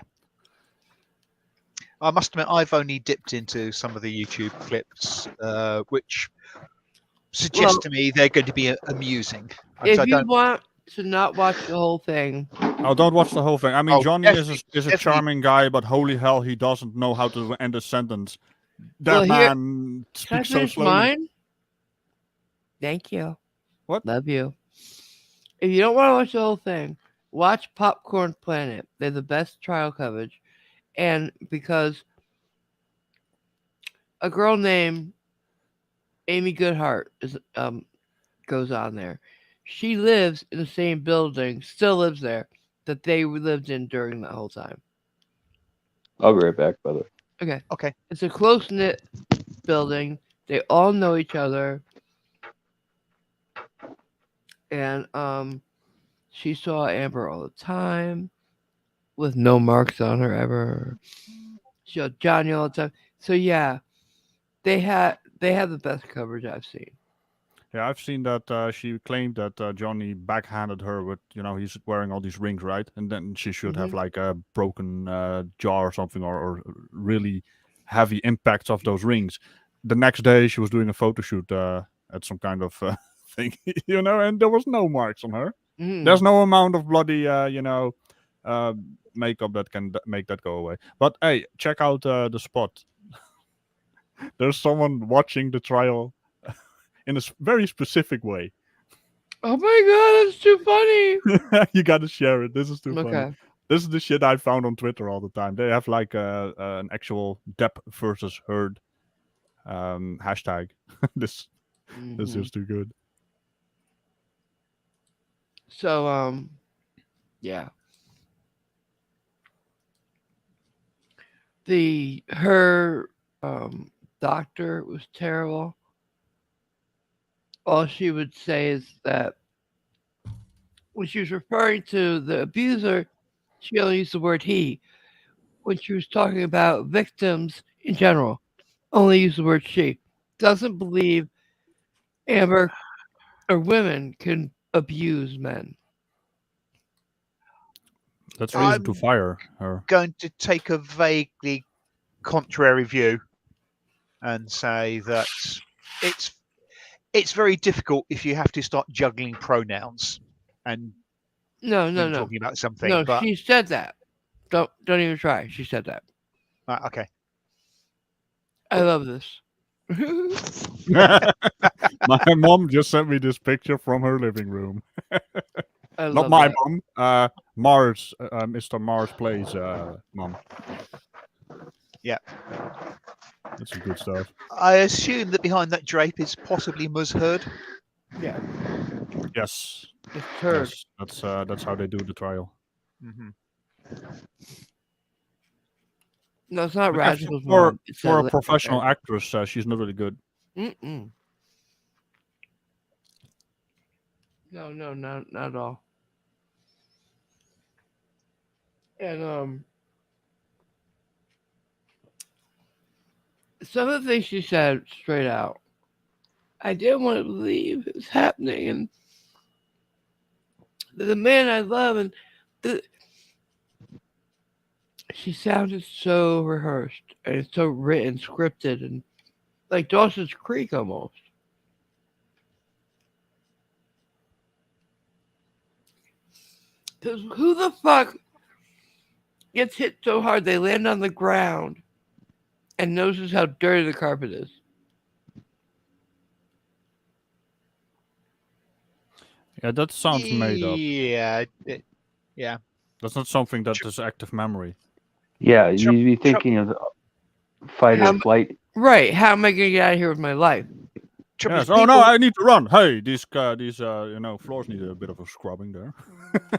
I must admit, I've only dipped into some of the YouTube clips, which suggest to me they're going to be amusing. If you want to not watch the whole thing. Oh, don't watch the whole thing. I mean, Oh, Johnny is definitely- a charming guy, but holy hell, he doesn't know how to end a sentence. That Well, here- man Can I speaks so finish slowly. mine? Thank you. What? Love you. If you don't want to watch the whole thing, watch Popcorn Planet. They're the best trial coverage. And because a girl named Amy Goodhart is goes on there. She lives in the same building, still lives there, that they lived in during that whole time. I'll be right back, by the way. Okay. Okay. It's a close knit building. They all know each other. And she saw Amber all the time with no marks on her ever. She saw Johnny all the time. So yeah, they have the best coverage I've seen. Yeah, I've seen that she claimed that Johnny backhanded her with, he's wearing all these rings, right? And then she should have like a broken jaw or something, or really heavy impacts of those rings. The next day, she was doing a photo shoot at some kind of thing, and there was no marks on her. Mm. There's no amount of bloody, makeup that can make that go away. But hey, check out the spot. There's someone watching the trial in a very specific way. Oh my god, that's too funny. You gotta share it. This is too funny. Okay. This is the shit I found on Twitter all the time. They have like an actual Depp versus Heard hashtag. This is just too good. So yeah. Her doctor was terrible. All she would say is that when she was referring to the abuser, she only used the word he. When she was talking about victims in general, only used the word she. Doesn't believe Amber or women can abuse men. That's reason to I'm fire her. Going to take a vaguely contrary view and say that it's very difficult if you have to start juggling pronouns and No. talking about something. No, but she said that. Don't even try. She said that. okay. I love this. My mom just sent me this picture from her living room. I Not love my that. mom. Mars, Mr. Mars plays mom. Yeah. That's some good stuff. I assume that behind that drape is possibly Ms. Heard. Yeah, Yes. it's heard. Yes, that's how they do the trial. Mm-hmm. No, it's not But Radical's for mom. It's for a that professional actress, she's not really good. Mm-mm. No, not at all. And some of the things she said straight out, I didn't want to believe it was happening, and the man I love, and she sounded so rehearsed and so written, scripted, and like Dawson's Creek almost. Because who the fuck gets hit so hard they land on the ground and notices how dirty the carpet is? Yeah, that sounds made up. Yeah. Yeah. That's not something that is active memory. Yeah, you'd be thinking of fight or flight. Right. How am I going to get out of here with my life? Yes. Oh no, I need to run. Hey, these floors need a bit of a scrubbing there.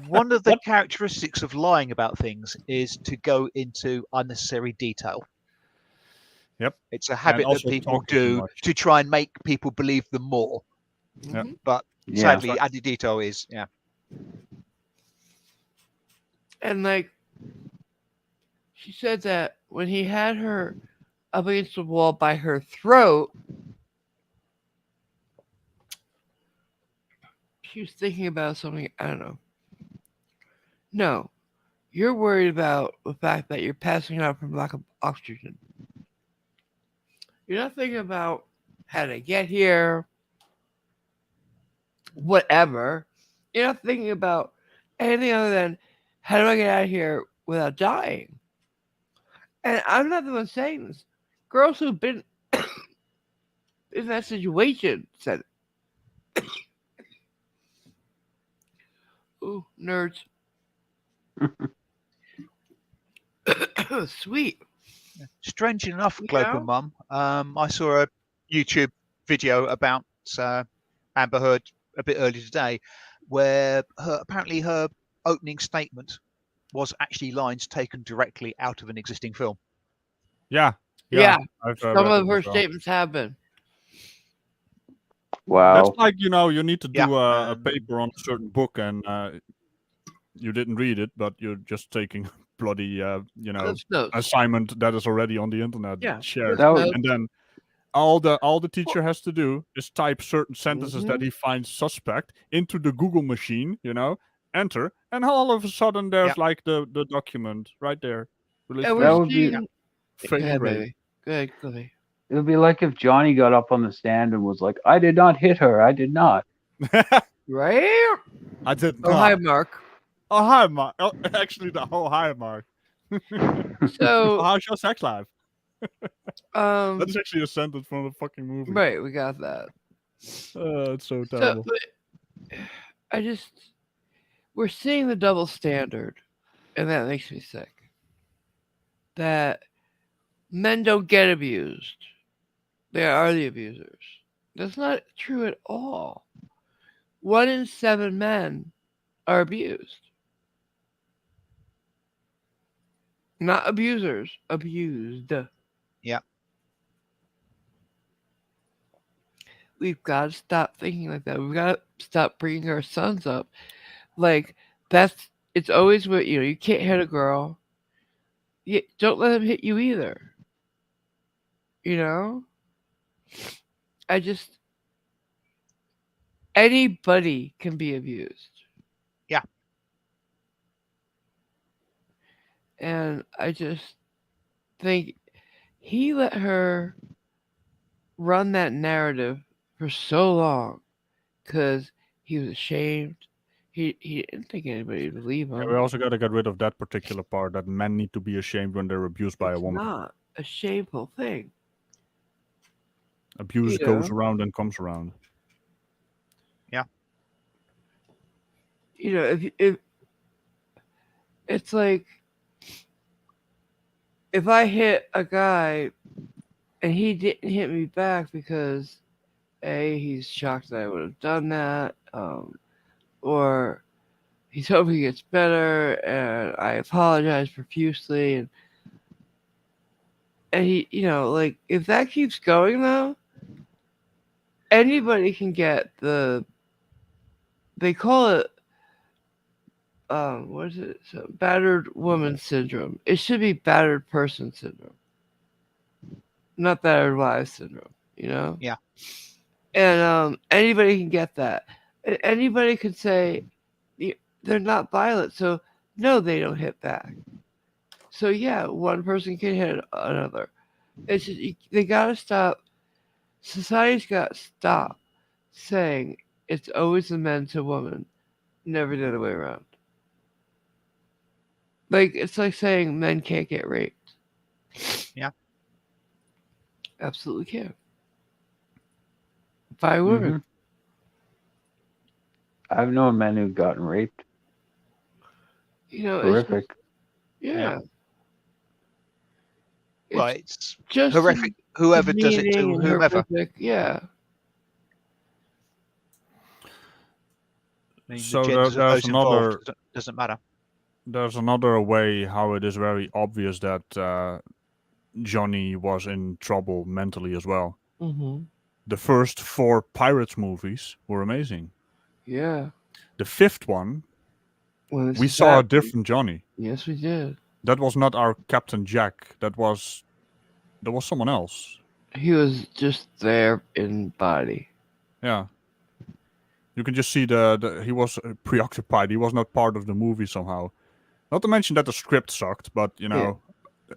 One of the characteristics of lying about things is to go into unnecessary detail. Yep. It's a habit that also people talking too do much. to try and make people believe them more. Yeah. But Yeah. sadly, added detail is And like, she said that when he had her up against the wall by her throat, she was thinking about something, I don't know. No, you're worried about the fact that you're passing out from lack of oxygen. You're not thinking about how to get here, whatever. You're not thinking about anything other than how do I get out of here without dying? And I'm not the one saying this. Girls who've been in that situation said, "Ooh, nerds." Sweet. Strange enough, You Global know? Mum, I saw a YouTube video about Amber Heard a bit earlier today, where apparently her opening statement was actually lines taken directly out of an existing film. Yeah. Yeah. I've Some read of it her as well. statements have been. Wow. That's like, you need to do Yeah, a paper on a certain book and you didn't read it, but you're just taking bloody, Cliff notes. assignment that is already on the internet Yeah. shared. That was- Notes. And then all the teacher has to do is type certain sentences that Mhm. he finds suspect into the Google machine, enter, and all of a sudden there's like the document right there. Release And That we're would be- seeing. Go failing ahead, grade. baby. Go ahead, Cliffy. It would be like if Johnny got up on the stand and was like, "I did not hit her. I did not." Right? I did Oh, hi, not. Mark. Oh, hi, Mark. Oh, actually, the whole hi, Mark. So, How's your sex life? That's um, actually a sentence from the fucking movie. right, we got that. It's so So, terrible. but we're seeing the double standard, and that makes me sick. That men don't get abused. They are the abusers. That's not true at all. 1 in 7 men are abused. Not abusers, abused. Yeah. We've got to stop thinking like that. We've got to stop bringing our sons up. Like, it's always what, you can't hit a girl. Don't let them hit you either. Anybody can be abused. Yeah. And I just think he let her run that narrative for so long because he was ashamed. He didn't think anybody would believe him. Yeah, we also got to get rid of that particular part that men need to be ashamed when they're abused by a It's woman. not a shameful thing. Abuse goes around and comes around. Yeah. If it's like if I hit a guy and he didn't hit me back because he's shocked that I would have done that, or he's hoping he gets better, and I apologize profusely, and he, like if that keeps going though, anybody can get they call it what is it? So, battered woman syndrome. It should be battered person syndrome, not battered wife syndrome. Yeah. And anybody can get that. Anybody could say they're not violent, so no, they don't hit back. So yeah, one person can hit another. It's just, they gotta stop. Society's got to stop saying it's always the men to woman, never the other way around. Like it's like saying men can't get raped. Yeah. Absolutely can. By women. Mhm. I've known men who've gotten raped. It's Horrific. yeah. Well, it's just horrific. Whoever does it to demeaning and whomever. horrific, yeah. I mean, So the genders of there's those involved another doesn't matter. there's another way how it is very obvious that Johnny was in trouble mentally as well. Mm-hmm. The first 4 Pirates movies were amazing. Yeah. The 5th one, When we this saw a happened- different Johnny. Yes, we did. That was not our Captain Jack. That was someone else. He was just there in body. Yeah. You can just see he was preoccupied. He was not part of the movie somehow. Not to mention that the script sucked, but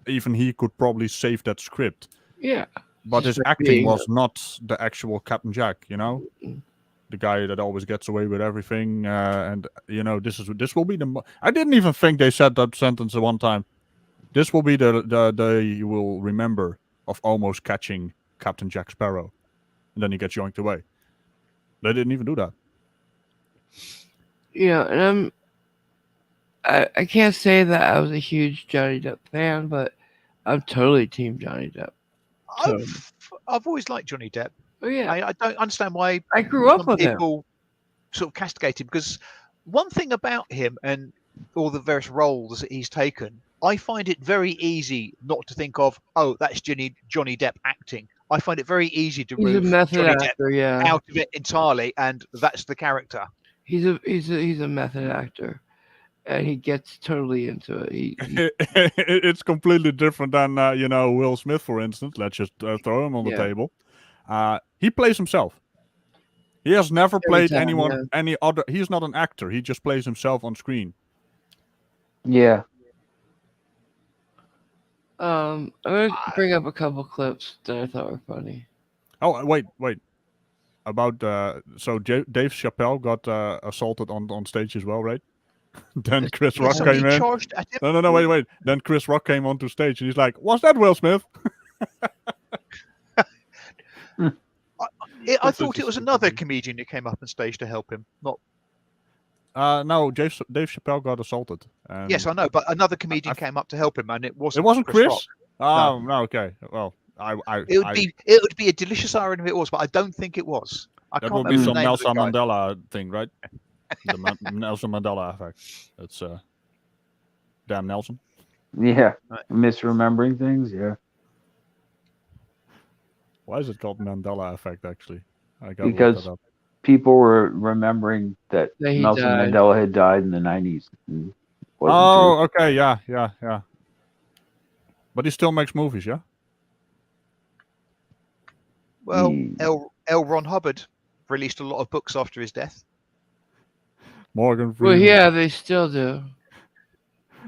even he could probably save that script. Yeah. But Just his by acting being was not the actual Captain Jack, Mm. the guy that always gets away with everything, and this will be the. I didn't even think they said that sentence at one time. This will be the day you will remember of almost catching Captain Jack Sparrow, and then he gets yoinked away. They didn't even do that. And I can't say that I was a huge Johnny Depp fan, but I'm totally team Johnny Depp. I've always liked Johnny Depp. Oh yeah, I don't understand why I grew up some with him. people sort of castigate him, because one thing about him and all the various roles that he's taken, I find it very easy not to think of, oh, that's Johnny Depp acting. I find it very easy to He's a remove method Johnny actor, Depp yeah. out of it entirely, and that's the character. He's a method actor, and he gets totally into it. It's completely different than Will Smith, for instance. Let's just throw him on the table. He plays himself. He has never played anyone, any other. He's not an actor. He just plays himself on screen. Yeah. I'm gonna bring up a couple clips that I thought were funny. Oh, wait. About so Dave Chappelle got assaulted on stage as well, right? Then Chris Rock came in. No, wait. Then Chris Rock came onto stage and he's like, "What's that, Will Smith?" I thought it was another comedian who came up on stage to help him. Not. No, Dave Chappelle got assaulted. Yes, I know, but another comedian came up to help him, and it wasn't. It wasn't Chris. Rock. Oh no, okay. Well, it would be a delicious irony if it was, but I don't think it was. That would be some Nelson Mandela thing, right? The Nelson Mandela effect. That's damn Nelson. Yeah, misremembering things. Yeah. Why is it called Mandela effect? Actually, because people were remembering that Nelson Mandela had died in the 90s. Oh, okay, yeah. But he still makes movies, yeah. Well, L. Ron Hubbard released a lot of books after his death. Morgan Freeman. Well, yeah, they still do.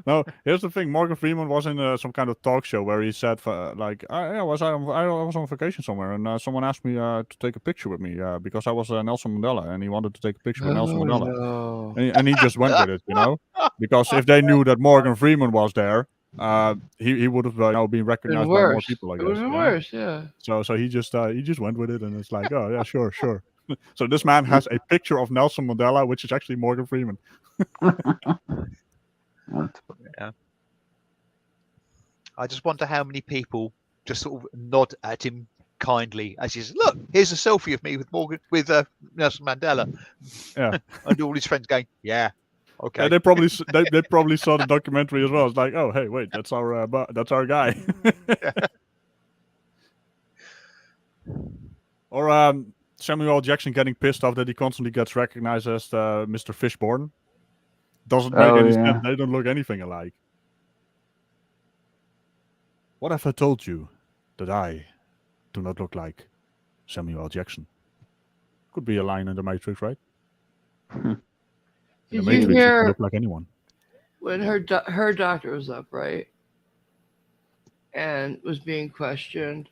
No, here's the thing. Morgan Freeman was in some kind of talk show where he said, I was on vacation somewhere, and someone asked me to take a picture with me because I was Nelson Mandela, and he wanted to take a picture with Nelson Mandela, no. and he just went with it, because if they knew that Morgan Freeman was there, he would have been recognized by more people, I guess. It would have been worse, yeah. So he just went with it, and it's like, oh yeah, sure. So this man has a picture of Nelson Mandela, which is actually Morgan Freeman. Yeah. I just wonder how many people just sort of nod at him kindly as he says, "Look, here's a selfie of me with Nelson Mandela." Yeah, and all his friends going, "Yeah, okay." Yeah, they probably saw the documentary as well. It's like, oh, hey, wait, that's our guy. Or Samuel L. Jackson getting pissed off that he constantly gets recognized as Mr. Fishburne. Doesn't make any sense. They don't look anything alike. What if I told you that I do not look like Samuel L. Jackson? Could be a line in the Matrix, right? In the Matrix, you can look like anyone. When her doctor was up, right, and was being questioned,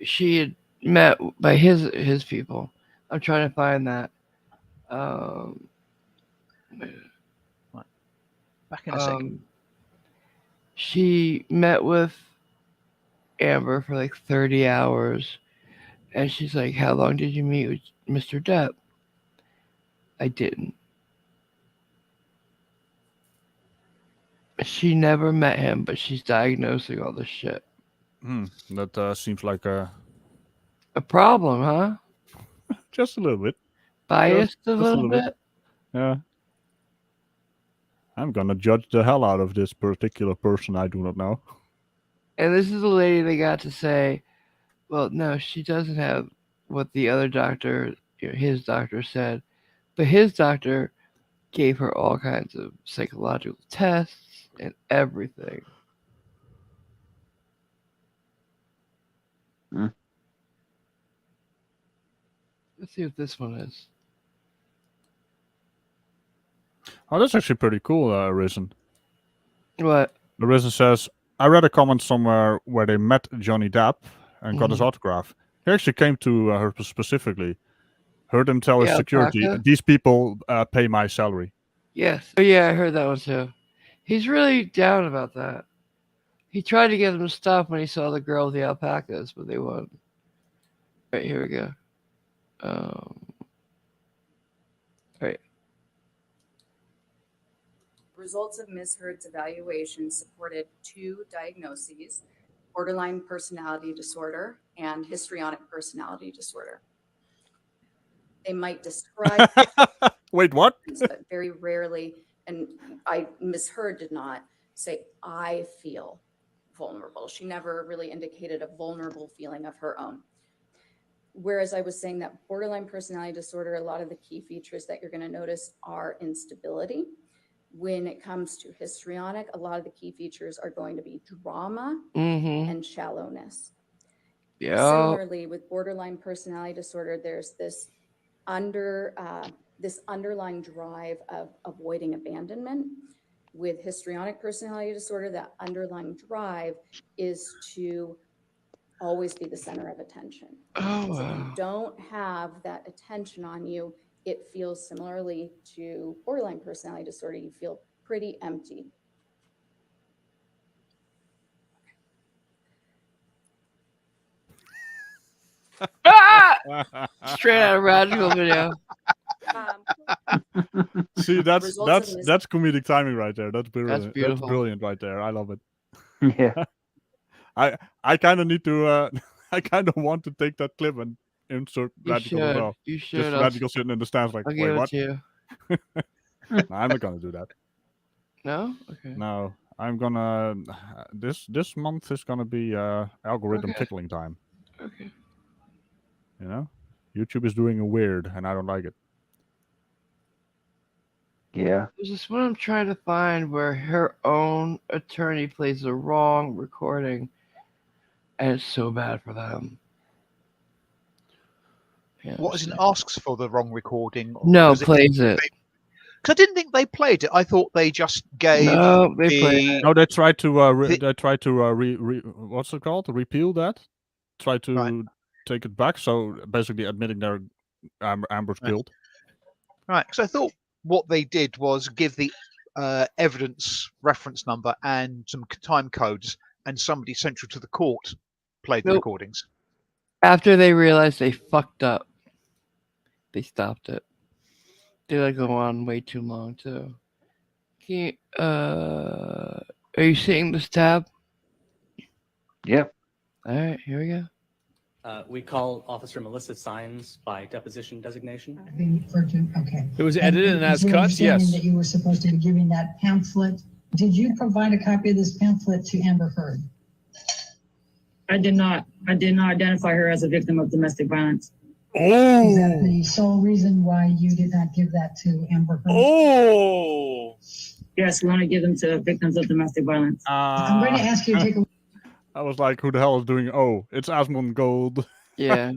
she had met by his people. I'm trying to find that. Back in a second. She met with Amber for like 30 hours, and she's like, "How long did you meet with Mr. Depp?" I didn't. She never met him, but she's diagnosing all this shit. That seems like a problem, huh? Just a little bit. Biased a little bit? Yeah. I'm gonna judge the hell out of this particular person I do not know. And this is the lady that got to say, well, no, she doesn't have what the other doctor, his doctor said, but his doctor gave her all kinds of psychological tests and everything. Let's see what this one is. Oh, that's actually pretty cool, Risen. What? The Risen says, I read a comment somewhere where they met Johnny Depp and got his autograph. He actually came to her specifically. Heard him tell his Yeah, security, alpaca? these people pay my salary. Yes. Oh, yeah, I heard that one too. He's really down about that. He tried to get them to stop when he saw the girl with the alpacas, but they wouldn't. All right, here we go. All right. Results of Ms. Heard's evaluation supported 2 diagnoses: borderline personality disorder and histrionic personality disorder. They might describe Wait, what? but very rarely, and Ms. Heard did not say, I feel vulnerable. She never really indicated a vulnerable feeling of her own. Whereas I was saying that borderline personality disorder, a lot of the key features that you're going to notice are instability. When it comes to histrionic, a lot of the key features are going to be drama and shallowness. Yeah. Similarly, with borderline personality disorder, there's this underlying drive of avoiding abandonment. With histrionic personality disorder, that underlying drive is to always be the center of attention. Oh, So if you don't have that attention on you, it feels similarly to borderline personality disorder. You feel pretty empty. Straight out of Radical video. See, that's Results of that's comedic timing right there. That's brilliant. That's beautiful. brilliant right there. I love it. Yeah. I kind of need to. I kind of want to take that clip and insert You Radical as should. well. You should. Just Radical sitting in the stands like, I'll wait, give it what? to you. No, I'm not gonna do that. No? Okay. No, I'm gonna. This month is gonna be algorithm Okay. tickling time. Okay. You know, YouTube is doing a weird, and I don't like it. Yeah. There's this one I'm trying to find where her own attorney plays the wrong recording, and it's so bad for them. Yeah, What as in asks for the wrong recording? No, plays it. Because I didn't think they played it. I thought they just gave. No, they played it. No, they tried to. They tried to what's it called? Repeal that. Try to take it back. So basically, admitting their Amber's guilt. Right. Because I thought what they did was give the evidence reference number and some time codes, and somebody central to the court played the recordings. After they realized they fucked up, they stopped it. They let go on way too long too. Can you, are you seeing this tab? Yep. All right, here we go. We call Officer Melissa Sines by deposition designation. Okay. It was edited and as cut, yes. That you were supposed to be giving that pamphlet. Did you provide a copy of this pamphlet to Amber Heard? I did not. I did not identify her as a victim of domestic violence. Oh. Is that the sole reason why you did not give that to Amber Heard? Oh. Yes, we want to give them to victims of domestic violence. I'm going to ask you to take a I was like, who the hell is doing? Oh, it's Asmund Gold. Yeah.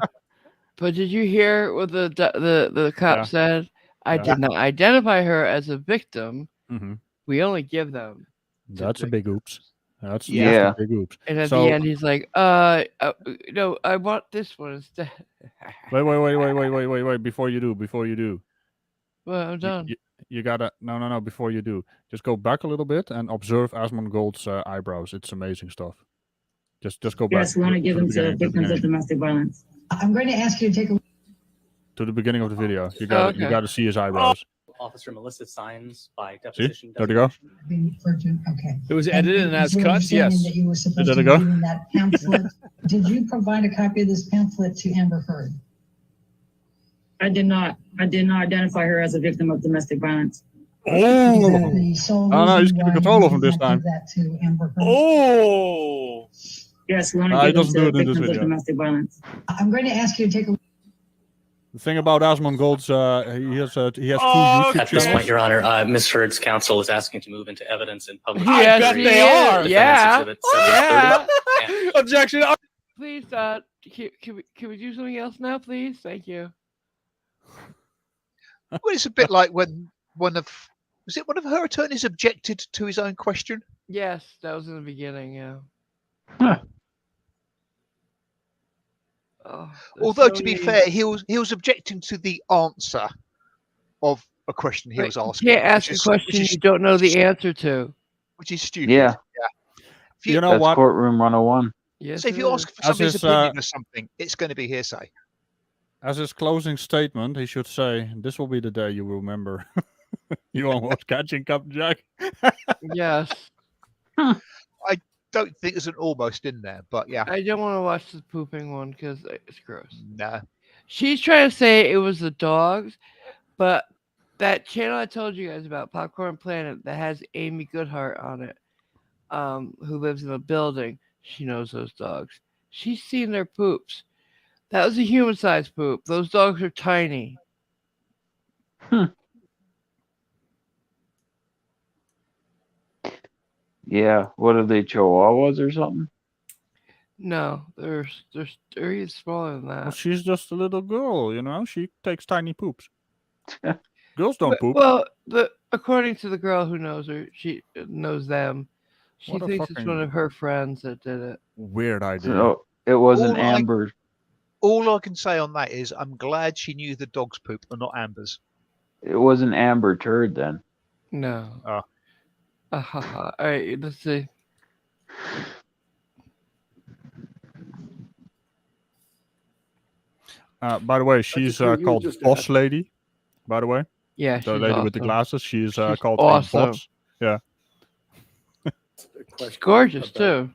But did you hear what the cop said? I did not identify her as a victim. Mm-hmm. We only give them. That's a big oops. That's a big oops. And at the end, he's like, no, I want this one instead. Wait. Before you do. Well, I'm done. You gotta, no. Before you do, just go back a little bit and observe Asmund Gold's eyebrows. It's amazing stuff. Just go back. Yes, we want to give them to victims of domestic violence. I'm going to ask you to take a to the beginning of the video. You gotta see his eyebrows. Officer Melissa Sines by deposition there you go. Okay. It was edited and as cut, yes. That you were supposed There to you be go. giving that pamphlet. Did you provide a copy of this pamphlet to Amber Heard? I did not. I did not identify her as a victim of domestic violence. Oh. Is that the sole No, he's reason keeping why control you of him did this not time. give that to Amber Heard? Oh. Yes, we want He to give them doesn't do to it in this victims of video. domestic violence. I'm going to ask you to take a The thing about Asmund Gold's, he has two YouTube At this channels. point, Your Honor, Ms. Heard's counsel is asking to move into evidence and public. Yes, bet he they is. are. Defendant's Yeah. Exhibit 730. Yeah. Objection. Please, can we do something else now, please? Thank you. Well, it's a bit like when one of her attorneys objected to his own question. Yes, that was in the beginning. Yeah. Although to be fair, he was objecting to the answer of a question he was asking. You can't ask a question you don't know the answer to. Which is stupid. Yeah. You know That's what? courtroom 101. Yes, so if you ask for somebody's opinion of something, it's going to be hearsay. As his closing statement, he should say, "This will be the day you remember." You almost catching Captain Jack. Yes. I don't think there's an almost in there, but yeah. I don't want to watch the pooping one because it's gross. Nah. She's trying to say it was the dogs, but that channel I told you guys about, Popcorn Planet, that has Amy Goodhart on it, who lives in a building, she knows those dogs. She's seen their poops. That was a human-sized poop. Those dogs are tiny. Yeah, what are they, Chihuahuas or something? No, they're even smaller than that. Well, she's just a little girl, you know. She takes tiny poops. Girls don't poop. Well, according to the girl who knows her, she knows them. She thinks it's one of her friends that did it. Weird idea. So it wasn't Amber. All I can say on that is I'm glad she knew the dog's poop and not Amber's. It wasn't Amber Turd then. No. Oh. All right, let's see. By the way, she's called Boss Lady. By the way, yeah, the lady with the glasses. She's called awesome. Boss. Yeah. She's gorgeous too.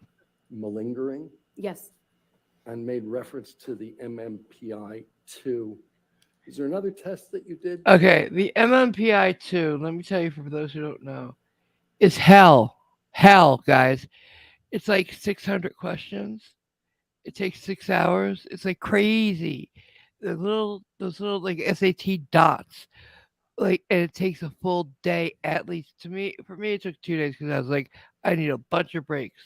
Malingering. Yes. And made reference to the MMPI-2. Is there another test that you did? Okay, the MMPI-2, let me tell you for those who don't know, is hell. Hell, guys. It's like 600 questions. It takes 6 hours. It's like crazy. Those little like SAT dots. Like, and it takes a full day at least. For me, it took 2 days because I was like, I need a bunch of breaks.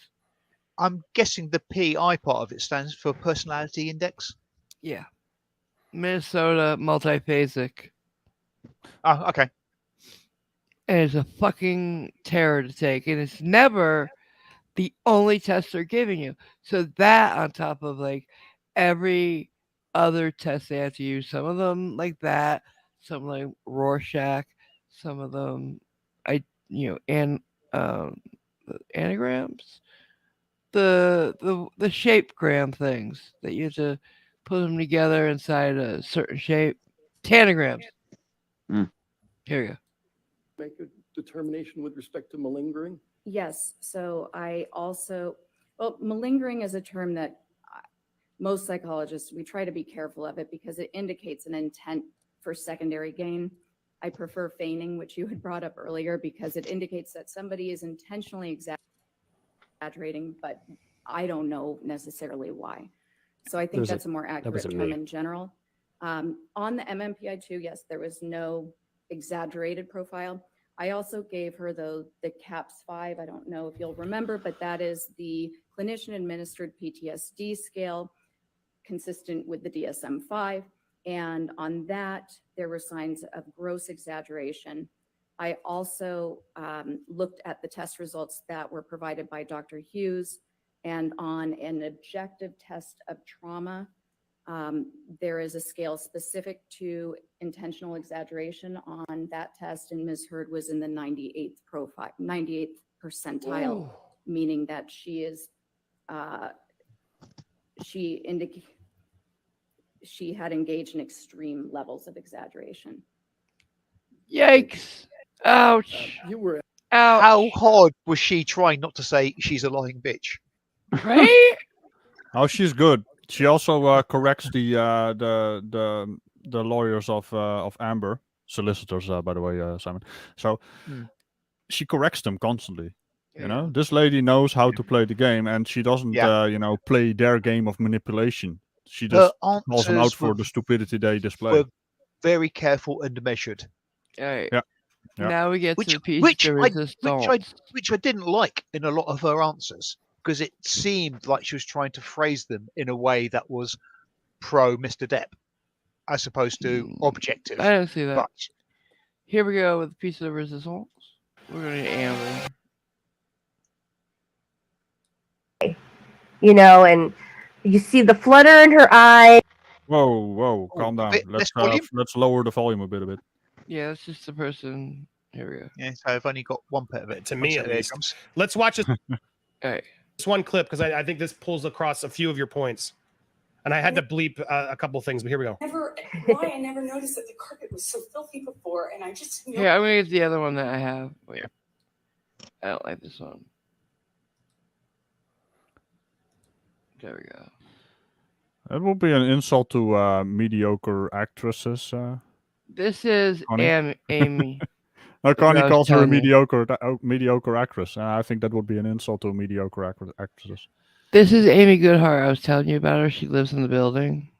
I'm guessing the PI part of it stands for Personality Index. Yeah. Minnesota multiphasic. Oh, okay. And it's a fucking terror to take. And it's never the only test they're giving you. So that on top of like every other test they have to use, some of them like that, some like Rorschach, some of them anagrams, the shapegram things that you have to put them together inside a certain shape. Tanagrams. Here you go. Make a determination with respect to malingering? Yes. So I also, malingering is a term that most psychologists, we try to be careful of it because it indicates an intent for secondary gain. I prefer feigning, which you had brought up earlier, because it indicates that somebody is intentionally exaggerating, but I don't know necessarily why. So I think that's a more accurate term in general. On the MMPI-2, yes, there was no exaggerated profile. I also gave her the CAPS-5. I don't know if you'll remember, but that is the clinician-administered PTSD scale consistent with the DSM-5. And on that, there were signs of gross exaggeration. I also looked at the test results that were provided by Dr. Hughes, and on an objective test of trauma, there is a scale specific to intentional exaggeration on that test, and Ms. Hurd was in the 98th percentile, meaning that she is she had engaged in extreme levels of exaggeration. Yikes! Ouch! Ouch! How hard was she trying not to say she's a lying bitch? Right? Oh, she's good. She also corrects the lawyers of Amber, solicitors, by the way, Simon. So she corrects them constantly. You know, this lady knows how to play the game, and she doesn't, play their game of manipulation. She just calls them out for the stupidity they display. Were very careful and measured. All right. Yeah. Now we get to the piece which I didn't like in a lot of her answers, because it seemed like she was trying to phrase them in a way that was pro Mr. Depp, as opposed to objective. I don't see that. But here we go with a piece of resistance. We're going to Amber. You know, and You see the flutter in her eye. Whoa, calm down. Let's lower the volume a bit. Yeah, that's just the person. Here we go. Yeah, so I've only got one bit of it. To me, at least. Let's watch this. Right. This one clip because I think this pulls across a few of your points. And I had to bleep a couple things, but here we go. Why I never noticed that the carpet was so filthy before, and I just Here, I'm gonna get the other one that I have. Wait, I don't like this one. There we go. That would be an insult to mediocre actresses. This is Amy. No, Connie calls her a mediocre actress, and I think that would be an insult to mediocre actresses. This is Amy Goodhart. I was telling you about her. She lives in the building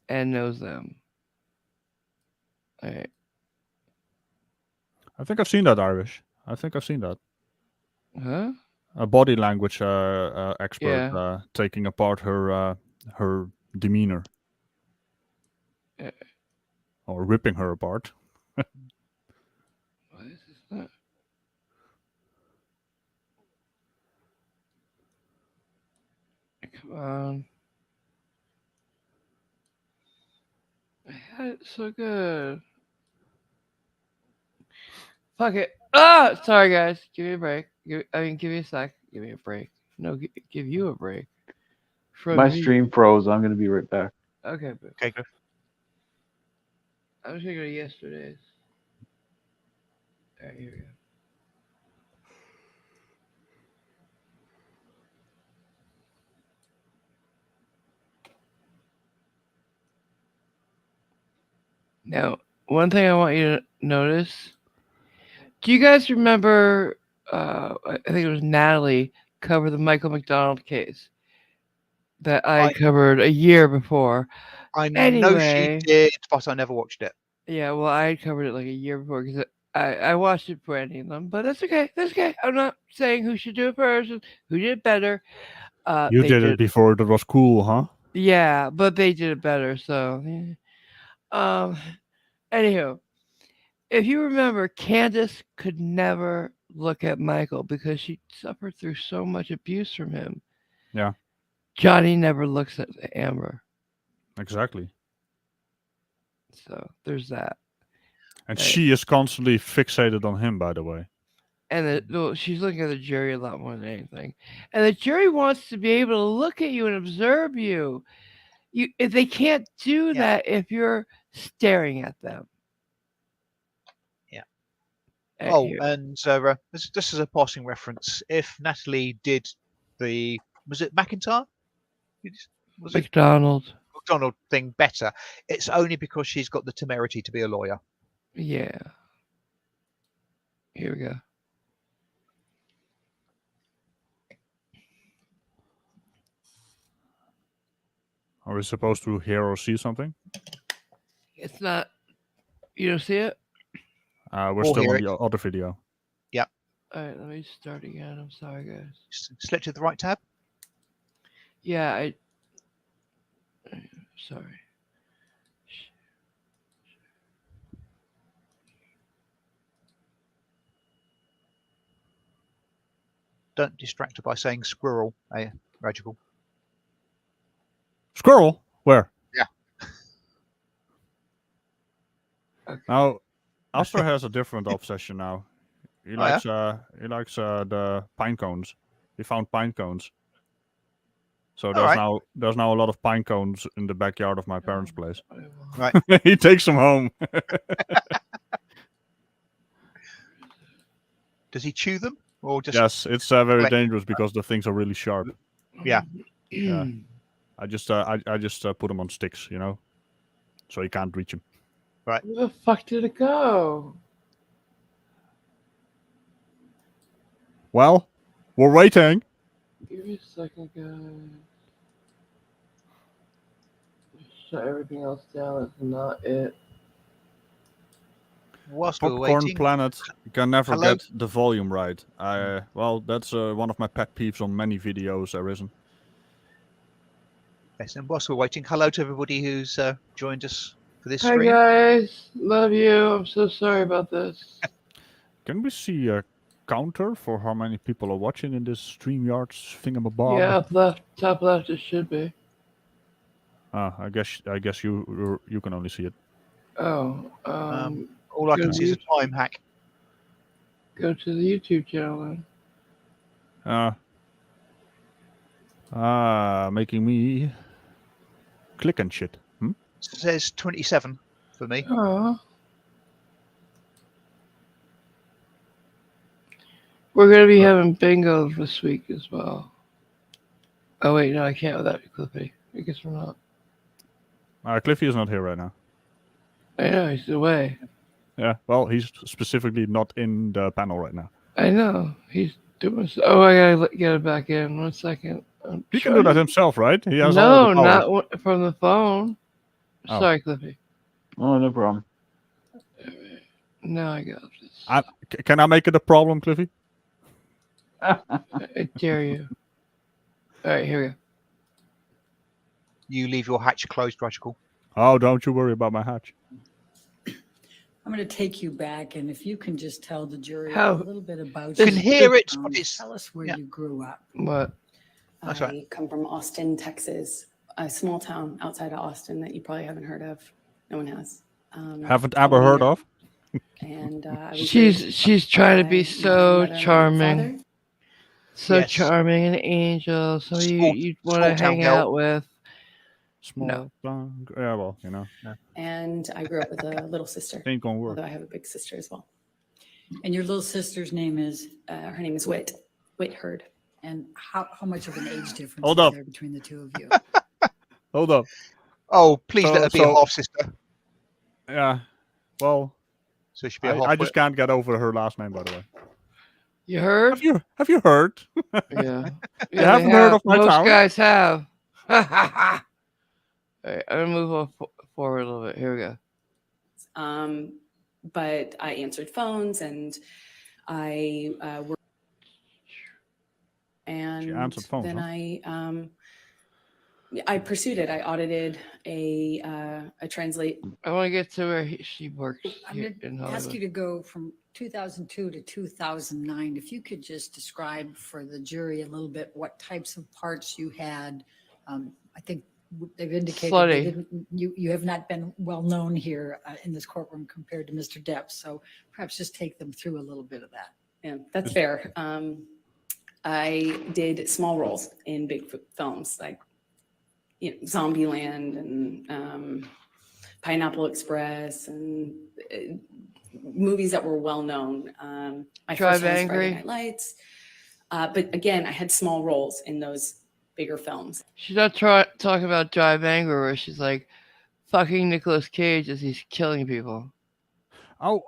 and knows them. All right. I think I've seen that, Irish. I think I've seen that. Huh? A body language expert taking apart her demeanor. Or ripping her apart. What is this? Come on. I had it so good. Fuck it. Ah! Sorry, guys. Give me a break. Give me a sec. Give me a break. No, give you a break. My stream froze. I'm going to be right back. Okay. Okay, go. I was going to go to yesterday's. All right, here we go. Now, one thing I want you to notice. Do you guys remember, I think it was Natalie, covered the Michael McDonald case that I covered a year before? I know she did, but I never watched it. Yeah, well, I covered it like a year before because I watched it for any of them, but that's okay. That's okay. I'm not saying who should do it first, who did it better. You did it before that was cool, huh? Yeah, but they did it better, so... Anywho, if you remember, Candace could never look at Michael because she suffered through so much abuse from him. Yeah. Johnny never looks at Amber. Exactly. So there's that. And she is constantly fixated on him, by the way. And she's looking at the jury a lot more than anything. And the jury wants to be able to look at you and observe you. If they can't do that if you're staring at them. Yeah. And and this is a passing reference. If Natalie did was it McIntyre? McDonald thing better, it's only because she's got the temerity to be a lawyer. Yeah. Here we go. Are we supposed to hear or see something? It's not. You don't see it? We're still on the other video. Yep. All right, let me start again. I'm sorry, guys. Selected the right tab? Yeah, sorry. Don't distract her by saying squirrel, Radical. Squirrel? Where? Yeah. Okay. Now, Astor has a different obsession now. He likes the pine cones. He found pine cones. So there's now a lot of pine cones in the backyard of my parents' place. Right. He takes them home. Does he chew them or just? Yes, it's very dangerous because the things are really sharp. Yeah. Yeah. I just put them on sticks, so you can't reach them. Right. Where the fuck did it go? Well, we're waiting. Give me a second, guys. Shut everything else down. That's not it. Whilst we're Popcorn waiting, Planet can never get the volume right. Well, that's one of my pet peeves on many videos. Arisen. Yes, and whilst we're waiting, hello to everybody who's joined us for this Hi stream. guys, love you. I'm so sorry about this. Can we see counter for how many people are watching in this StreamYard's thingamabob? Yeah, up left, top left, it should be. I guess you can only see it. Oh, all I can see is a time hack. Go to the YouTube channel then. Making me click and shit. It says 27 for me. Oh. We're gonna be having bingo this week as well. Oh wait, no, I can't without you, Cliffy. I guess we're not. Cliffy is not here right now. I know, he's away. Yeah, well, he's specifically not in the panel right now. I know, he's doing so. Oh, I gotta get it back in. 1 second. He can do that himself, right? He has no, all the power. not from the phone. Oh. Sorry, Cliffy. Oh, no problem. No, I got this. Can I make it a problem, Cliffy? I dare you. All right, here we go. You leave your hatch closed, Radical. Oh, don't you worry about my hatch. I'm going to take you back, and if you can just tell the jury How? a little bit about You can hear it, but it's... Tell us where you grew up. What? That's I right. come from Austin, Texas, a small town outside of Austin that you probably haven't heard of. No one has. Haven't ever heard of? And I was She's trying to be so mother and charming, father. so Yes. charming and angel. So Small- you want small to town hang girl. out with. Small. Yeah, well, you know. And I grew up with a little sister, Ain't gonna work. although I have a big sister as well. And your little sister's name is, Her name is Whit Hurd. and how much of an age difference Hold is up. there between the two of you? Hold up. Oh, please So- let her be a so- half sister. Yeah. Well, So she should be a half. I just can't get over her last name, by the way. You heard? Have you heard? Yeah. You haven't heard of my Most town? guys have. All right, I'm gonna move forward a little bit. Here we go. But I answered phones and I worked. And She answered phones, then huh? I pursued it. I audited a translate. I want to get to where she works I'm here going in to ask you Hollywood. to go from 2002 to 2009. If you could just describe for the jury a little bit what types of parts you had. I think they've indicated Slutty. you have not been well known here in this courtroom compared to Mr. Depp. So perhaps just take them through a little bit of that. Yeah, that's fair. I did small roles in big films like Zombieland and Pineapple Express and movies that were well known. My Drive first one was Angry? Friday Night Lights. But again, I had small roles in those bigger films. She's not talking about Drive Angry where she's like fucking Nicolas Cage as he's killing people. Oh,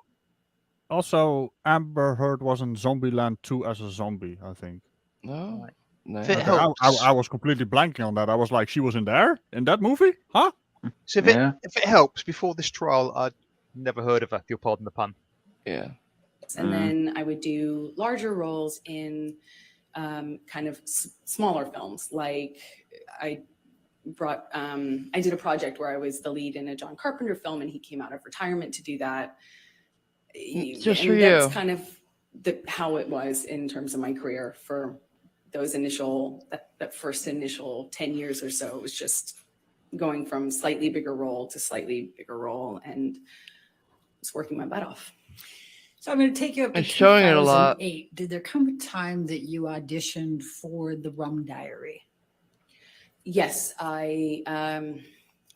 also, Amber Heard was in Zombieland 2 as a zombie, I think. No. No. If it Okay, helps, I was completely blanking on that. I was like, she was in there? In that movie? Huh? so if it helps, before this trial, I'd never heard of her, if you'll pardon the pun. Yeah. And then I would do larger roles in kind of smaller films. Like I did a project where I was the lead in a John Carpenter film and he came out of retirement to do that. Just And for that's you. kind of how it was in terms of my career for those that first initial 10 years or so. It was just going from slightly bigger role to slightly bigger role and just working my butt off. So I'm going to take you up to And showing it a lot. 2008. Did there come a time that you auditioned for The Rum Diary? Yes, I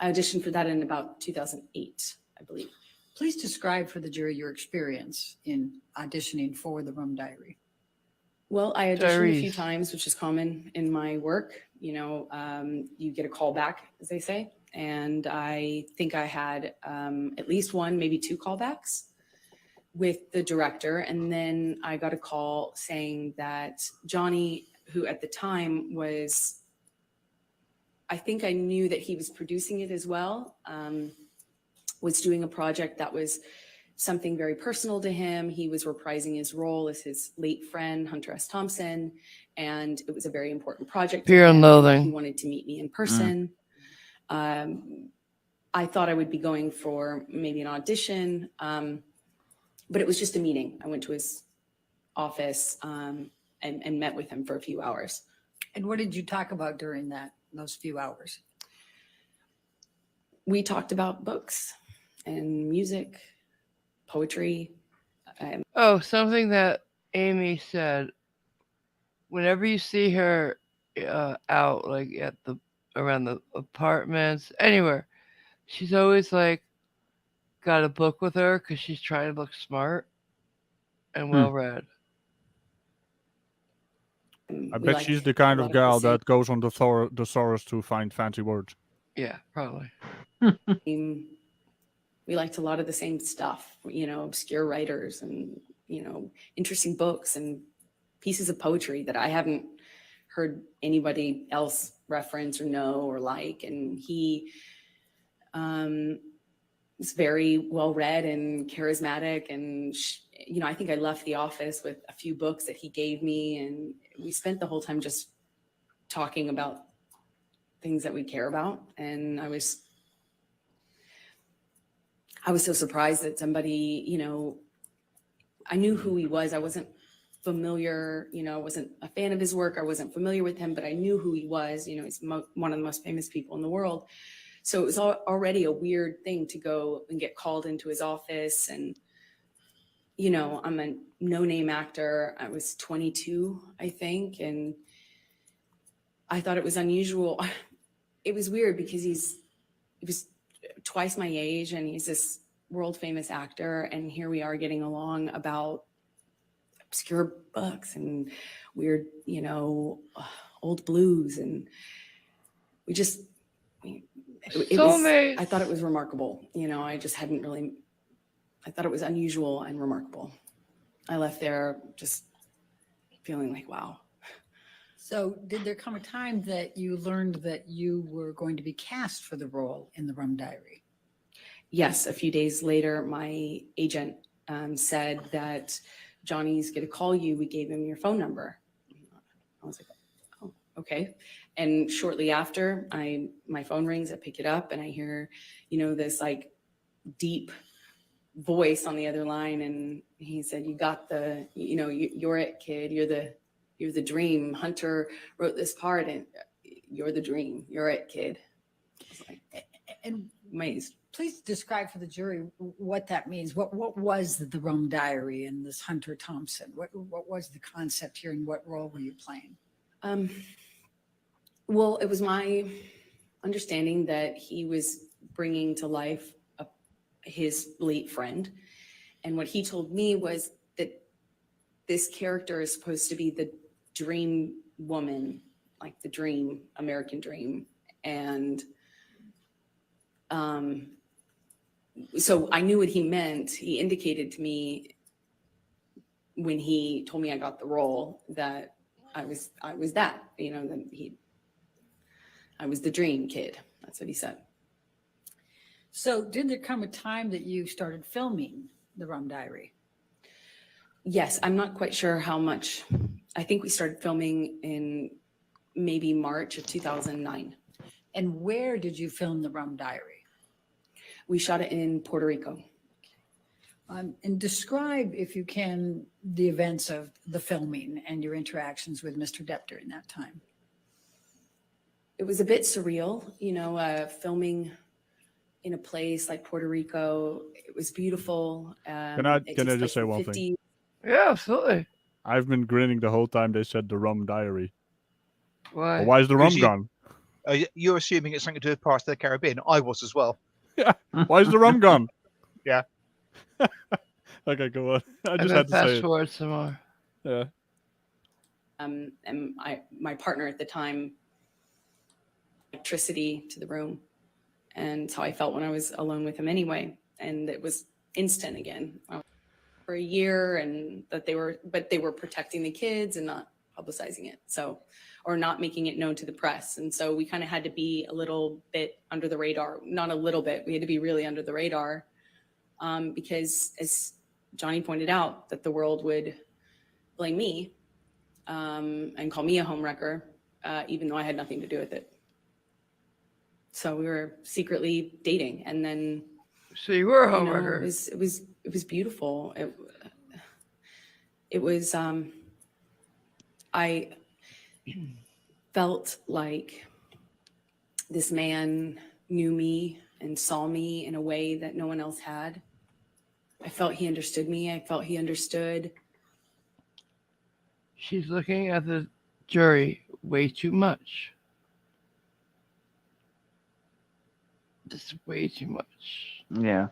auditioned for that in about 2008, I believe. Please describe for the jury your experience in auditioning for The Rum Diary. Well, I auditioned a few Diaries. times, which is common in my work. You get a call back, as they say. And I think I had at least one, maybe two callbacks with the director. And then I got a call saying that Johnny, who at the time was, I think I knew that he was producing it as well, was doing a project that was something very personal to him. He was reprising his role as his late friend, Hunter S. Thompson, and it was a very important project. to Fear and him. Loathing. He wanted to meet me in person. I thought I would be going for maybe an audition, but it was just a meeting. I went to his office and met with him for a few hours. And what did you talk about during those few hours? We talked about books and music, poetry. Something that Amy said. Whenever you see her out, like around the apartments, anywhere, she's always like got a book with her because she's trying to look smart and well read. I bet she's the kind of gal that goes on the thesaurus to find fancy words. Yeah, probably. We liked a lot of the same stuff, obscure writers and, interesting books and pieces of poetry that I haven't heard anybody else reference or know or like. And he was very well read and charismatic. And, I think I left the office with a few books that he gave me. And we spent the whole time just talking about things that we care about. And I was so surprised that somebody, I knew who he was. I wasn't familiar, I wasn't a fan of his work. I wasn't familiar with him, but I knew who he was. He's one of the most famous people in the world. So it was already a weird thing to go and get called into his office. And, I'm a no-name actor. I was 22, I think. And I thought it was unusual. It was weird because he was twice my age and he's this world famous actor. And here we are getting along about obscure books and weird, old blues. And we just, I thought it was remarkable. I just hadn't really, I thought it was unusual and remarkable. I left there just feeling like, wow. So did there come a time that you learned that you were going to be cast for the role in The Rum Diary? Yes. A few days later, my agent said that Johnny's going to call you. We gave him your phone number. I was like, oh, okay. And shortly after, my phone rings, I pick it up and I hear, this like deep voice on the other line. And he said, you got the, you're it, kid. You're the dream. Hunter wrote this part and you're the dream. You're it, kid. I was like, and amazed. Please describe for the jury what that means. What was the Rum Diary and this Hunter Thompson? What was the concept here and what role were you playing? Well, it was my understanding that he was bringing to life his late friend. And what he told me was that this character is supposed to be the dream woman, like the dream, American dream. And so I knew what he meant. He indicated to me when he told me I got the role that I was that, that I was the dream kid. That's what he said. So did there come a time that you started filming The Rum Diary? Yes, I'm not quite sure how much. I think we started filming in maybe March of 2009. And where did you film The Rum Diary? We shot it in Puerto Rico. And describe, if you can, the events of the filming and your interactions with Mr. Depp during that time. It was a bit surreal, filming in a place like Puerto Rico. It was beautiful. Can I just say one thing? Yeah, absolutely. I've been grinning the whole time they said The Rum Diary. Why? Well, why is the rum gone? You're assuming it's something to do with Pirates of the Caribbean. I was as well. Yeah. Why is the rum gone? Yeah. Okay, go on. I just had to say it. Fast forward some more. Yeah. And my partner at the time, electricity to the room. And it's how I felt when I was alone with him anyway. And it was instant again for a year, and that they were protecting the kids and not publicizing it. So, or not making it known to the press. And so we kind of had to be a little bit under the radar, not a little bit, we had to be really under the radar because as Johnny pointed out, that the world would blame me and call me a homewrecker, even though I had nothing to do with it. So we were secretly dating, and then. So you were a homewrecker. It was beautiful. it was, I felt like this man knew me and saw me in a way that no one else had. I felt he understood me. I felt he understood. She's looking at the jury way too much. Just way too much. Yeah.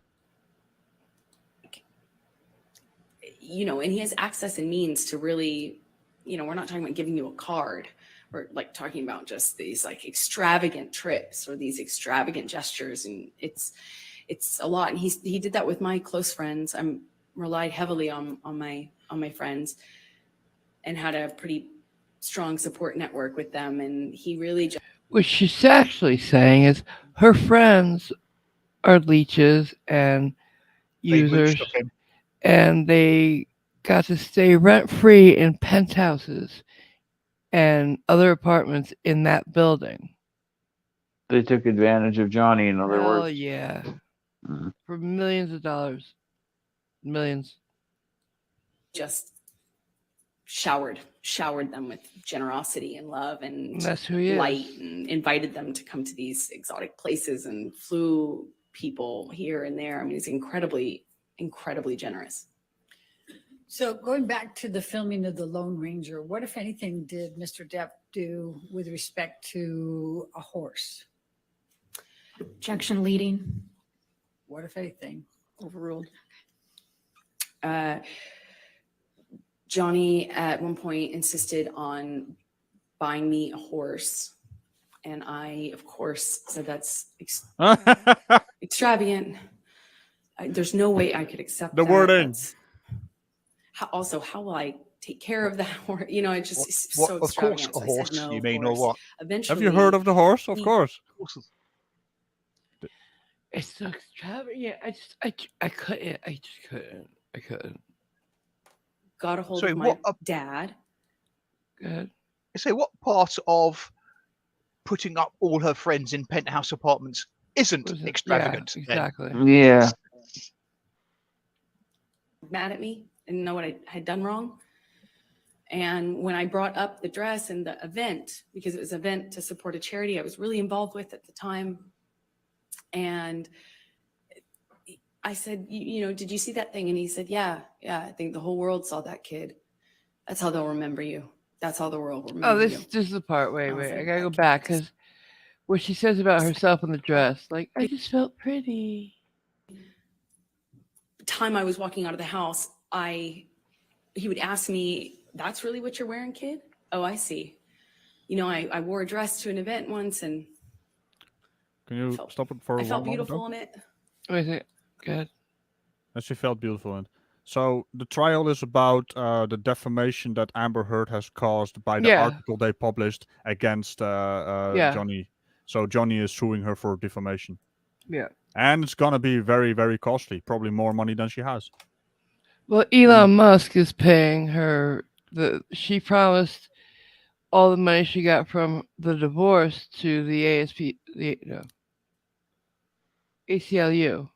You know, and he has access and means to really, you know, we're not talking about giving you a card. We're like talking about just these like extravagant trips or these extravagant gestures. And it's a lot. And he did that with my close friends. I'm relied heavily on my friends and had a pretty strong support network with them. And he really just... What she's actually saying is her friends are leeches and users, and they got to stay rent-free in penthouses and other apartments in that building. They took advantage of Johnny, in other words. Oh yeah. For millions of dollars. Millions. Just showered them with generosity and love and that's who he light, is. and invited them to come to these exotic places and flew people here and there. I mean, it's incredibly, incredibly generous. So going back to the filming of the Lone Ranger, what, if anything, did Mr. Depp do with respect to a horse? Objection leading. What, if anything? Overruled. Johnny at one point insisted on buying me a horse. And I, of course, said that's extravagant. There's no way I could accept the that. wording. Also, how will I take care of that horse? You know, it just it's What, so of course, extravagant. a So I horse, said no, you of mean, course. or what? Eventually, Have you heard of the horse? Of course. It's so extravagant. I couldn't. I couldn't. Got a hold Sorry, of my what, dad. Good. So what part of putting up all her friends in penthouse apartments isn't extravagant? Yeah, exactly. Yeah. Mad at me and know what I had done wrong. And when I brought up the dress and the event, because it was an event to support a charity I was really involved with at the time, and I said, you know, did you see that thing? And he said, yeah, I think the whole world saw that kid. That's how they'll remember you. That's how the world will remember you. This is the part. Wait. I gotta go back because what she says about herself in the dress, like, I just felt pretty. The time I was walking out of the house, he would ask me, that's really what you're wearing, kid? Oh, I see. You know, I wore a dress to an event once and can you stop it for I one felt moment? beautiful in it. Wait a second. Good. And she felt beautiful in it. So the trial is about the defamation that Amber Heard has caused by the article they published against Johnny. So Johnny is suing her for defamation. Yeah. And it's gonna be very, very costly. Probably more money than she has. Well, Elon Musk is paying her. She promised all the money she got from the divorce to the ACLU.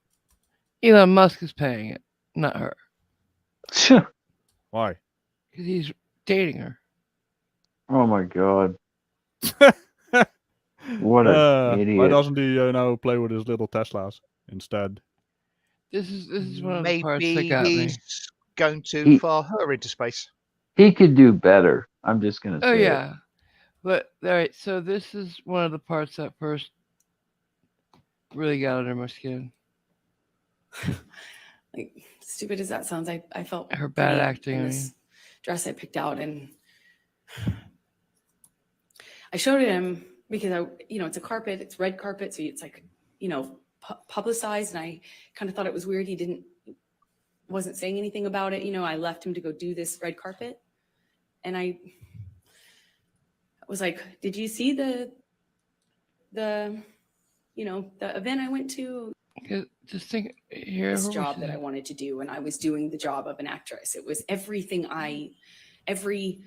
Elon Musk is paying it, not her. Why? Because he's dating her. Oh my God. What an idiot. Why doesn't he, play with his little Teslas instead? This is one of the parts that Maybe got me. he's going to fly her into space. He could do better. I'm just gonna say. Oh yeah. But all right, so this is one of the parts that first really got under my skin. Like, stupid as that sounds, I felt her bad acting in this dress I picked out, and I showed it him because it's a carpet, it's red carpet, so it's like, publicized, and I kind of thought it was weird he wasn't saying anything about it. I left him to go do this red carpet, and I was like, did you see the event I went to? Just think here. This job that I wanted to do, and I was doing the job of an actress. It was everything. Every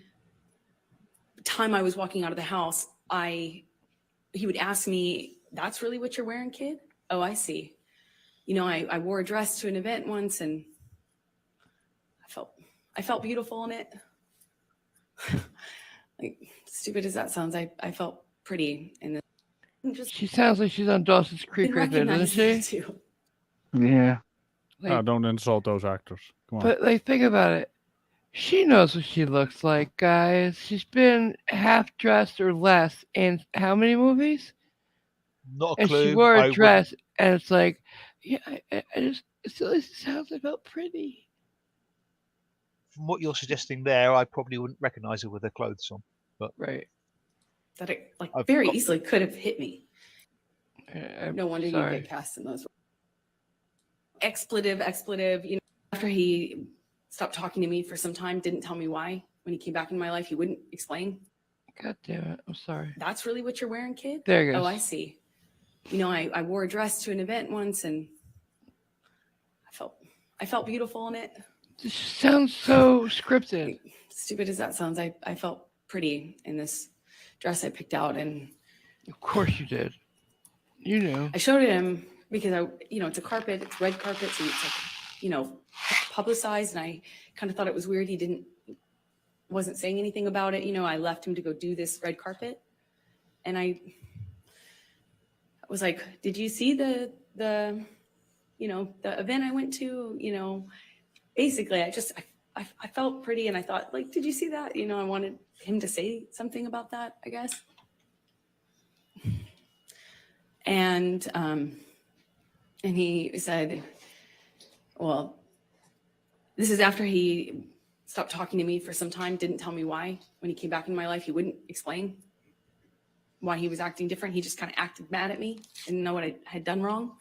time I was walking out of the house, he would ask me, "That's really what you're wearing, kid?" Oh, I see. I wore a dress to an event once, and I felt beautiful in it. Like, stupid as that sounds, I felt pretty in this. She sounds like she's on Dawson's Creek right there, doesn't she? Too. Yeah. Like, don't insult those actors. Come on. but like, think about it. She knows what she looks like, guys. She's been half dressed or less in how many movies? Not a And clue. she wore a I dress, and it's like, yeah, I just, it at least sounds I felt pretty. From what you're suggesting there, I probably wouldn't recognise her with her clothes on. But right. That it like very easily could have hit me. No wonder you sorry. get cast in those. Expletive. You know, after he stopped talking to me for some time, didn't tell me why. When he came back in my life, he wouldn't explain. God damn it! I'm sorry. That's really what you're wearing, kid? There it goes. Oh, I see. You know, I wore a dress to an event once, and I felt beautiful in it. This sounds so scripted. Stupid as that sounds, I felt pretty in this dress I picked out, and of course you did. You knew. I showed it him because it's a carpet, it's red carpet, so it's like, publicized, and I kind of thought it was weird. He wasn't saying anything about it. I left him to go do this red carpet, and I was like, "Did you see the event I went to?" Basically, I felt pretty, and I thought, like, did you see that? I wanted him to say something about that, I guess. And he said, well, this is after he stopped talking to me for some time, didn't tell me why. When he came back in my life, he wouldn't explain why he was acting different. He just kind of acted mad at me, didn't know what I had done wrong.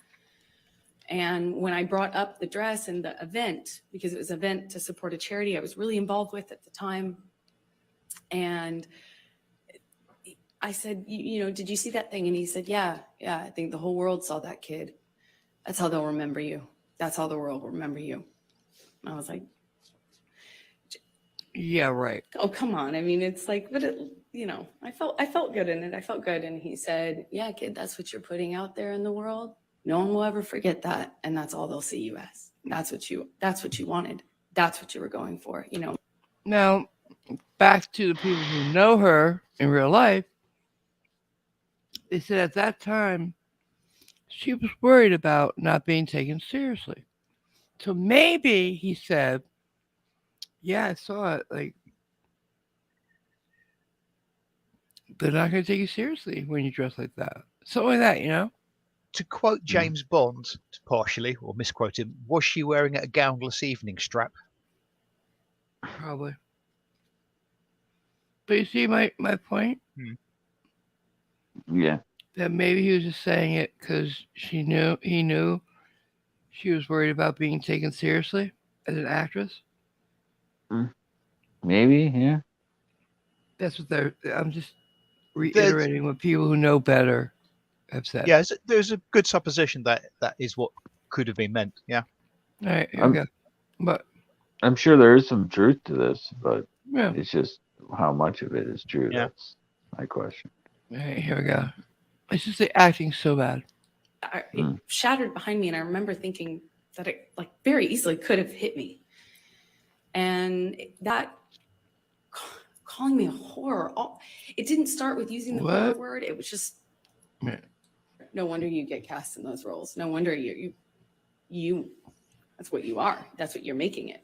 And when I brought up the dress and the event, because it was an event to support a charity I was really involved with at the time, and I said, did you see that thing? And he said, yeah, I think the whole world saw that, kid. That's how they'll remember you. That's how the world will remember you. And I was like, yeah, right. Oh, come on. I mean, it's like, but I felt good in it. I felt good. And he said, yeah, kid, that's what you're putting out there in the world. No one will ever forget that. And that's all they'll see you as. That's what you wanted. That's what you were going for, Now, back to the people who know her in real life, they said at that time, she was worried about not being taken seriously. So maybe he said, yeah, I saw it. Like, they're not going to take you seriously when you dress like that. Something like that, To quote James Bond, partially, or misquote him, was she wearing a gownless evening strap? Probably. But you see my point? Yeah. That maybe he was just saying it because he knew she was worried about being taken seriously as an actress. Maybe, yeah. That's what I'm just reiterating what people who know better have said. Yeah, there's a good supposition that is what could have been meant. Yeah. All right, here we go. But I'm sure there is some truth to this, but yeah, it's just how much of it is true. Yeah. That's my question. All right, here we go. It's just the acting so bad. It shattered behind me, and I remember thinking that it like very easily could have hit me. And that calling me a whore, it didn't start with using the horror word. It was just, no wonder you get cast in those roles. No wonder you that's what you are. That's what you're making it.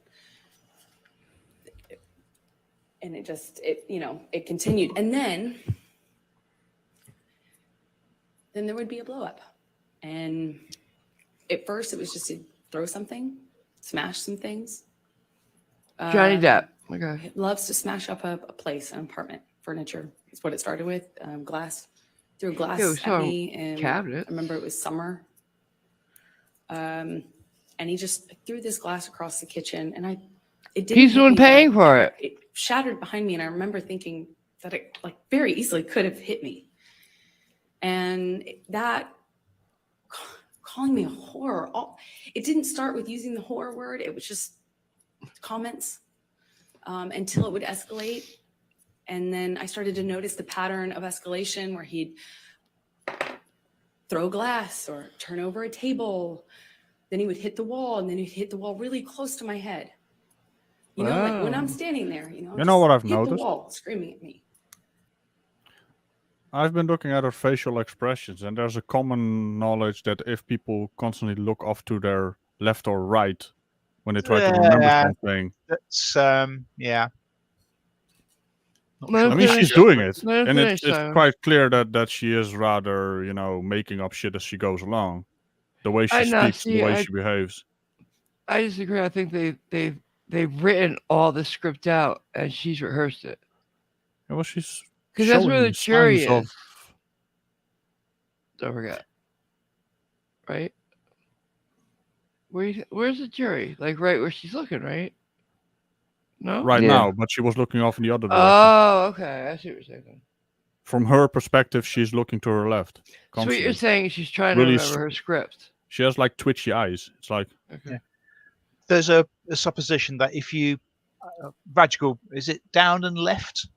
And it continued. And then there would be a blow up. And at first it was just to throw something, smash some things. Johnny Depp. Okay. Loves to smash up a place, an apartment, furniture. Is what it started with. Glass. Threw a glass at me. And cabinet. I remember it was summer. And he just threw this glass across the kitchen, and he's the one paying for it. It shattered behind me, and I remember thinking that it like very easily could have hit me. And that calling me a whore, it didn't start with using the whore word. It was just comments until it would escalate. And then I started to notice the pattern of escalation where he'd throw glass or turn over a table. Then he would hit the wall, and then he'd hit the wall really close to my head. You know, like when I'm standing there, You know what I've hit the noticed? wall, screaming at me. I've been looking at her facial expressions, and there's a common knowledge that if people constantly look off to their left or right when they try to remember something, that's yeah. I mean, she's doing it, and it's quite clear that she is rather, making up shit as she goes along. The way she speaks, the way she behaves. I disagree. I think they've written all the script out and she's rehearsed it. Yeah, well, she's because that's where the jury is. of... Don't forget, right? Where's the jury? Like right where she's looking, right? No, right now, but she was looking off in the other direction. Oh, okay. I see what you're saying. From her perspective, she's looking to her left. So what you're saying is she's trying to remember her script. She has like twitchy eyes. It's like okay. There's a supposition that if you vaginal, is it down and left?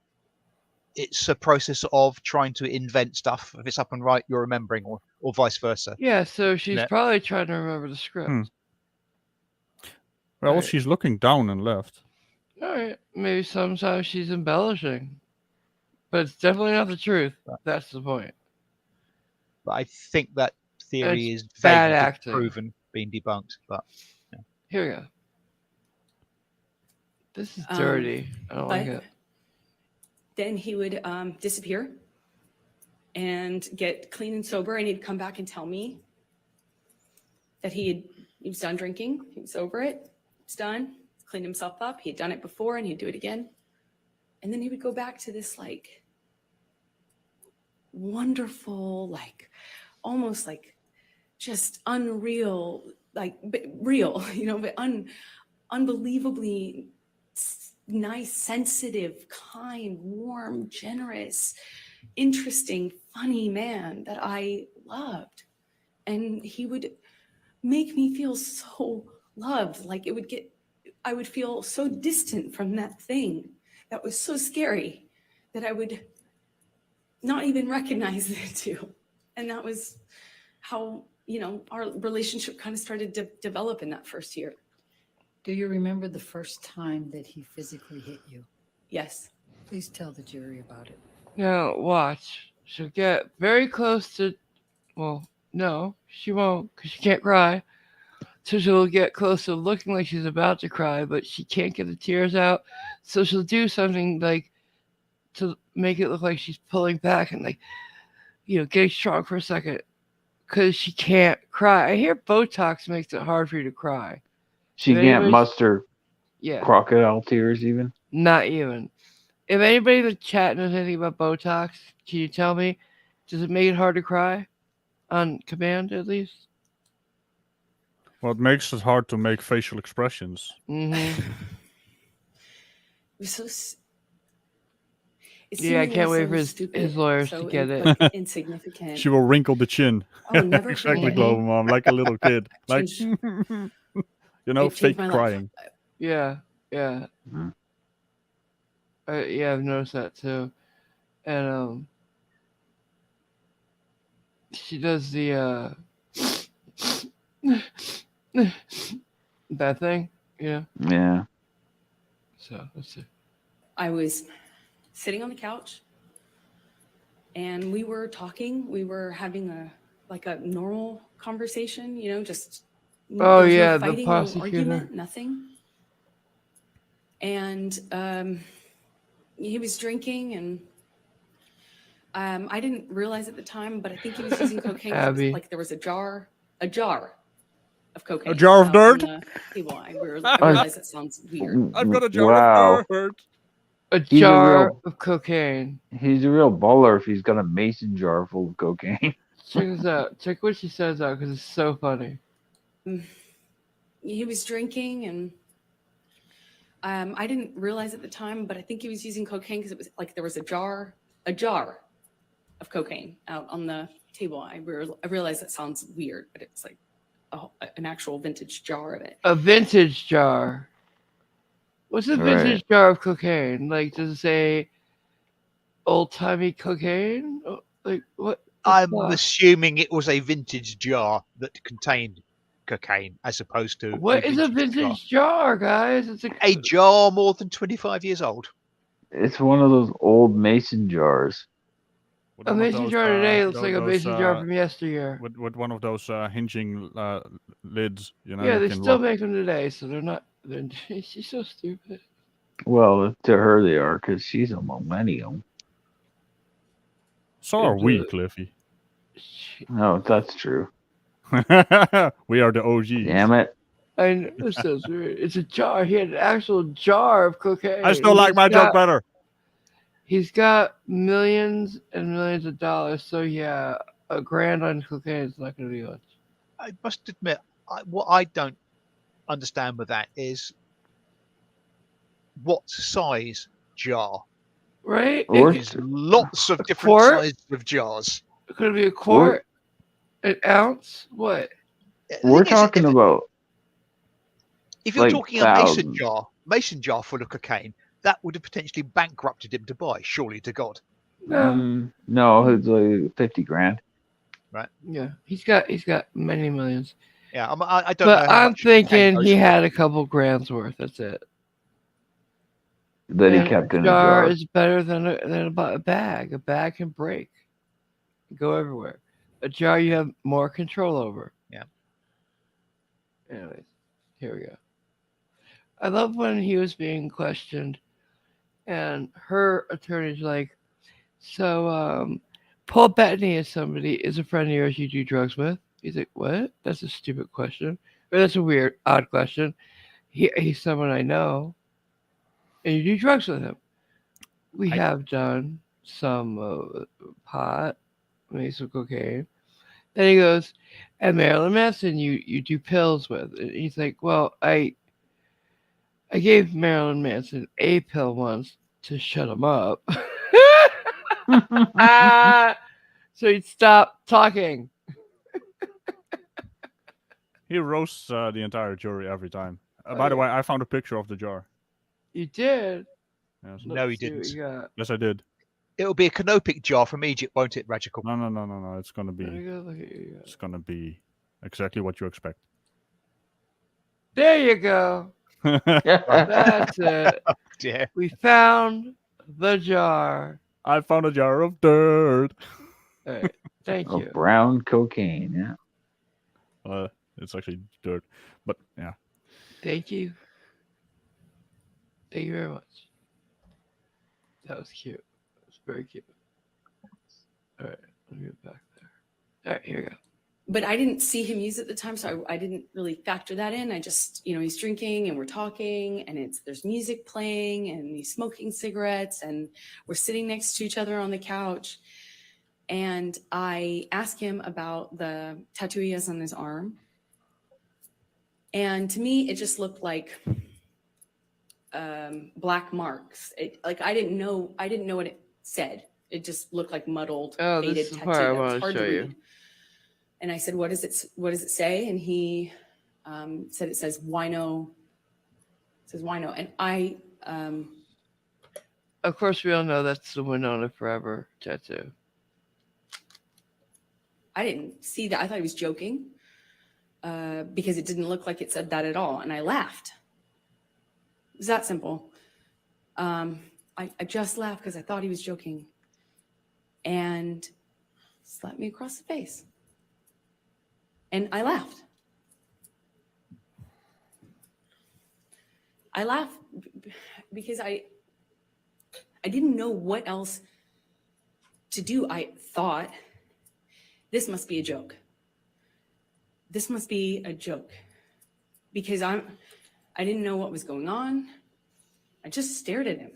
It's a process of trying to invent stuff. If it's up and right, you're remembering, or vice versa. Yeah, so she's probably trying to remember the script. Well, she's looking down and left. All right, maybe sometimes she's embellishing, but it's definitely not the truth. That's the point. But I think that theory is bad vaguely acting. proven, being debunked. But yeah. Here we go. This is dirty. I don't like it. Then he would disappear and get clean and sober, and he'd come back and tell me that he was done drinking. He was over it. He was done. Cleaned himself up. He'd done it before, and he'd do it again. And then he would go back to this like wonderful, like almost like just unreal, like real, but unbelievably nice, sensitive, kind, warm, generous, interesting, funny man that I loved. And he would make me feel so loved. Like I would feel so distant from that thing that was so scary that I would not even recognize it too. And that was how, our relationship kind of started to develop in that first year. Do you remember the first time that he physically hit you? Yes. Please tell the jury about it. Now, watch. She'll get very close to... Well, no, she won't, because she can't cry. So she'll get close to looking like she's about to cry, but she can't get the tears out. So she'll do something like to make it look like she's pulling back and like, getting strong for a second, because she can't cry. I hear Botox makes it hard for you to cry. She can't muster Yeah. crocodile tears even? Not even. If anybody in the chat knows anything about Botox, can you tell me? Does it make it hard to cry? On command, at least? Well, it makes it hard to make facial expressions. Mm-hmm. Yeah, I can't wait for his lawyers to get it. Insignificant. She will wrinkle the chin. Oh, never exactly, Global Mom, like a little kid. Like, fake crying. Yeah. Yeah, I've noticed that too. And she does the that thing, Yeah. So let's see. I was sitting on the couch and we were talking. We were having a normal conversation, just no fighting, the prosecutor. No argument, nothing. And he was drinking, and I didn't realize at the time, but I think he was using cocaine. Like there was a jar of cocaine. A jar of dirt? On the table. I realize that sounds weird. I've got a jar of dirt. A jar of cocaine. He's a real baller if he's got a mason jar full of cocaine. Check this out. Check what she says out, because it's so funny. He was drinking, and I didn't realize at the time, but I think he was using cocaine because it was like there was a jar of cocaine out on the table. I realize that sounds weird, but it's like an actual vintage jar of it. A vintage jar. What's a vintage jar of cocaine? Like, does it say old-timey cocaine? Like, what? I'm assuming it was a vintage jar that contained cocaine as opposed to What is a vintage jar, guys? It's a jar more than 25 years old. It's one of those old mason jars. A mason jar today looks like a mason jar from yesteryear. With one of those hinging lids, you know. Yeah, you they can still lock. make them today, so they're not. She's so stupid. Well, to her they are, because she's a millennium. So are we, Cliffy. No, that's true. We are the OGs. Damn it. I know, it's so weird. It's a jar. He had an actual jar of cocaine. I still like my joke better. He's got millions and millions of dollars, so yeah, $1,000 on cocaine is not going to be much. I must admit, what I don't understand with that is what size jar. Right? There's lots of different sizes of jars. It could be a quart, an ounce. What? We're talking about. If you're like talking a mason jar full of cocaine, that would have potentially bankrupted him to buy. Surely to God. No, it's like 50 grand. Right. Yeah, he's got many millions. Yeah, I don't But know. How I'm much cocaine thinking goes he for. had a couple grams worth. That's it. That he And kept in a jar. is better than a bag. A bag can break, go everywhere. A jar you have more control over. Yeah. Anyways, here we go. I love when he was being questioned, and her attorney's like, "So, Paul Bettany is a friend of yours you do drugs with?" He's like, "What? That's a stupid question. Or that's a weird, odd question. He's someone I know, and you do drugs with him." We have done some pot, maybe some cocaine. Then he goes, "And Marilyn Manson, you do pills with?" And he's like, "Well, I gave Marilyn Manson a pill once to shut him up." So he'd stop talking. He roasts the entire jury every time. By the way, I found a picture of the jar. You did? Yes. No, he didn't. Yes, I did. It'll be a canopic jar from Egypt, won't it, Radical? No. It's gonna be. It's gonna be exactly what you expect. There you go. That's it. Oh, dear. We found the jar. I found a jar of dirt. All right. Thank you. Brown cocaine, yeah. It's actually dirt, but yeah. Thank you. Thank you very much. That was cute. It was very cute. All right, let me get back there. All right, here we go. But I didn't see him use it at the time, so I didn't really factor that in. I just, he's drinking and we're talking, and there's music playing, and he's smoking cigarettes, and we're sitting next to each other on the couch. And I asked him about the tattoo he has on his arm. And to me, it just looked like black marks. I didn't know what it said. It just looked like muddled, faded this is the tattoo. part I That was want to hard show to you. read. And I said, "What does it say?" And he said, "It says wino." It says wino, and I. Of course, we all know that's the Winona Forever tattoo. I didn't see that. I thought he was joking because it didn't look like it said that at all, and I laughed. It was that simple. I just laughed because I thought he was joking, and slapped me across the face. And I laughed. I laughed because I didn't know what else to do. I thought, this must be a joke. This must be a joke. Because I didn't know what was going on. I just stared at him,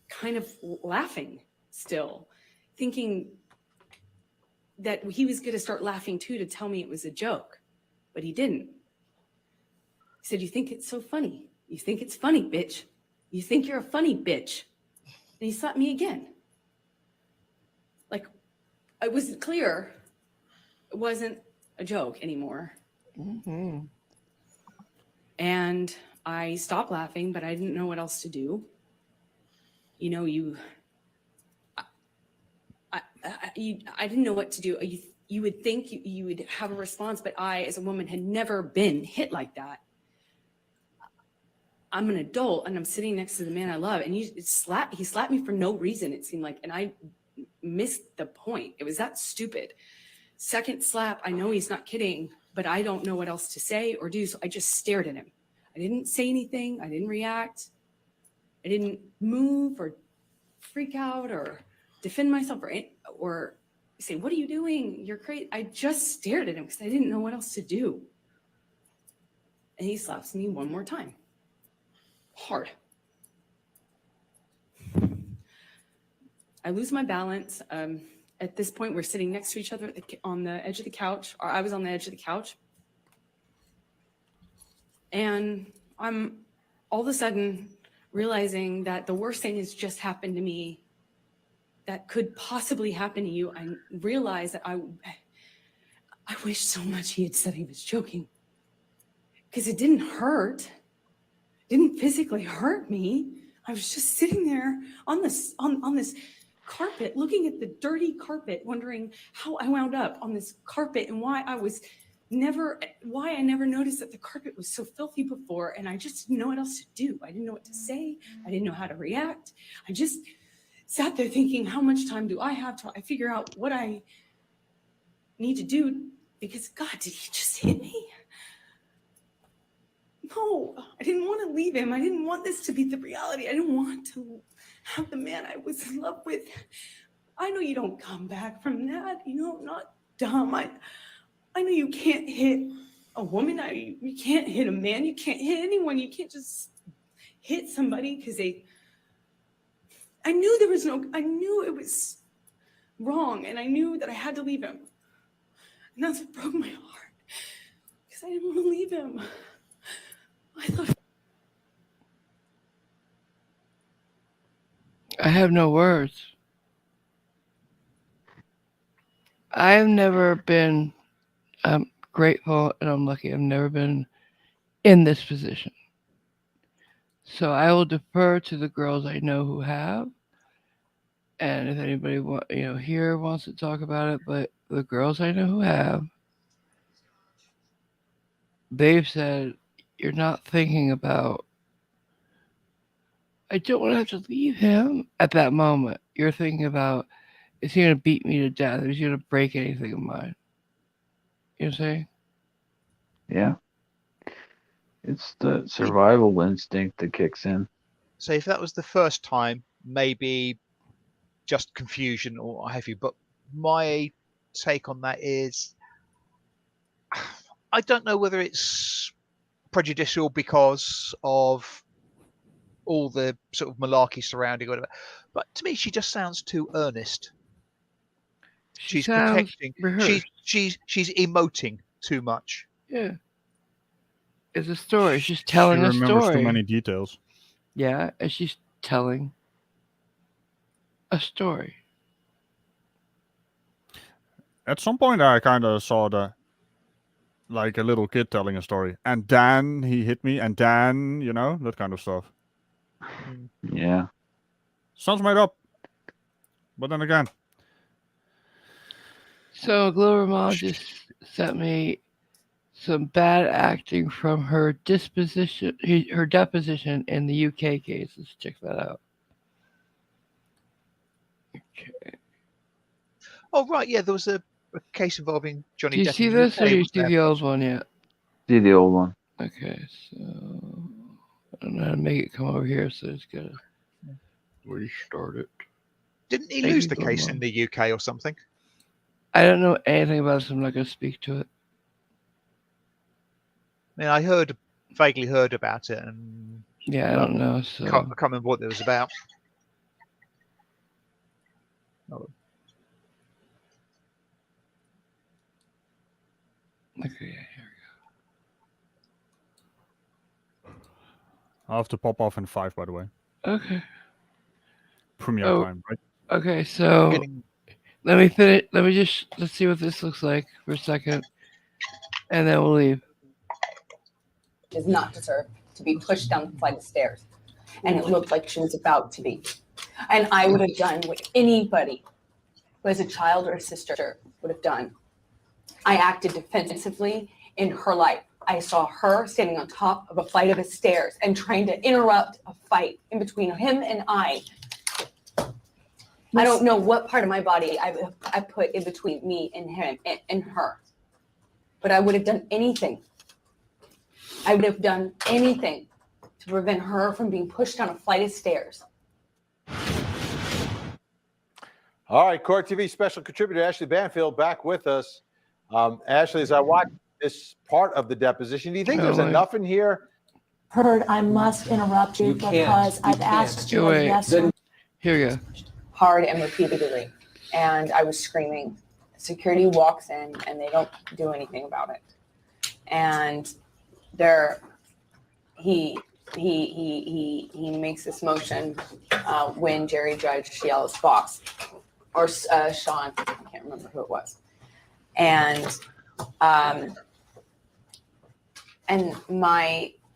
kind of laughing still, thinking that he was going to start laughing too to tell me it was a joke, but he didn't. He said, "You think it's so funny? You think it's funny, bitch? You think you're a funny bitch?" And he slapped me again. Like, it was clear it wasn't a joke anymore. Mm-hmm. And I stopped laughing, but I didn't know what else to do. I didn't know what to do. you would think you would have a response, but I, as a woman, had never been hit like that. I'm an adult and I'm sitting next to the man I love, and he slapped me for no reason, it seemed like, and I missed the point. It was that stupid. Second slap, I know he's not kidding, but I don't know what else to say or do, so I just stared at him. I didn't say anything. I didn't react. I didn't move or freak out or defend myself or say, what are you doing? You're crazy. I just stared at him because I didn't know what else to do. And he slaps me one more time. Hard. I lose my balance. At this point, we're sitting next to each other on the edge of the couch, or I was on the edge of the couch. And I'm all of a sudden realizing that the worst thing has just happened to me that could possibly happen to you. I realized that I wish so much he had said he was joking, because it didn't hurt. It didn't physically hurt me. I was just sitting there on this carpet, looking at the dirty carpet, wondering how I wound up on this carpet and why I never noticed that the carpet was so filthy before, and I just didn't know what else to do. I didn't know what to say. I didn't know how to react. I just sat there thinking, how much time do I have to figure out what I need to do? Because God, did he just hit me? No, I didn't want to leave him. I didn't want this to be the reality. I didn't want to have the man I was in love with. I know you don't come back from that. You know, I'm not dumb. I know you can't hit a woman. You can't hit a man. You can't hit anyone. You can't just hit somebody because I knew it was wrong, and I knew that I had to leave him. And that's what broke my heart, because I didn't want to leave him. I have no words. I've never been, I'm grateful and I'm lucky, I've never been in this position. So I will defer to the girls I know who have. And if anybody here wants to talk about it, but the girls I know who have, they've said, you're not thinking about, I don't want to have to leave him at that moment. You're thinking about, is he going to beat me to death? Is he going to break anything of mine? You know what I'm saying? Yeah. It's the survival instinct that kicks in. So if that was the first time, maybe just confusion or what have you. But my take on that is, I don't know whether it's prejudicial because of all the sort of malarkey surrounding or whatever, but to me she just sounds too earnest. She's protecting. She's emoting too much. Yeah, it's a story. She's telling a story. She remembers too many details. Yeah, and she's telling a story. At some point, I kind of saw like a little kid telling a story, and then he hit me, and then that kind of stuff. Yeah. Sounds made up. But then again. So Glover Mom just sent me some bad acting from her deposition in the UK case. Let's check that out. Okay. Oh right, yeah, there was a case involving Johnny Depp. Do you see this, or do you see the old one yet? See the old one. Okay, so I don't know how to make it come over here, so it's gotta restart it. Didn't he lose the case in the UK or something? I don't know anything about it, so I'm not going to speak to it. I mean, I vaguely heard about it, and yeah, I don't know. So I can't remember what it was about. Oh. Okay, here we go. I'll have to pop off in 5, by the way. Okay. Premiere time, right? Okay, so let me finish. Let's see what this looks like for a second, and then we'll leave. Does not deserve to be pushed down the flight of stairs, and it looked like she was about to be. And I would have done what anybody who has a child or a sister would have done. I acted defensively in her life. I saw her standing on top of a flight of stairs and trying to interrupt a fight in between him and I. I don't know what part of my body I put in between me and him and her, but I would have done anything. I would have done anything to prevent her from being pushed down a flight of stairs. All right, Court TV special contributor Ashley Banfield back with us. Ashley, as I watch this part of the deposition, do you think there's enough in here? Heard, I must interrupt you because I've asked you a yes or Here we go. Hard and repeatedly, and I was screaming. Security walks in and they don't do anything about it. And he makes this motion when Jerry Judge yells boss or Sean, I can't remember who it was. And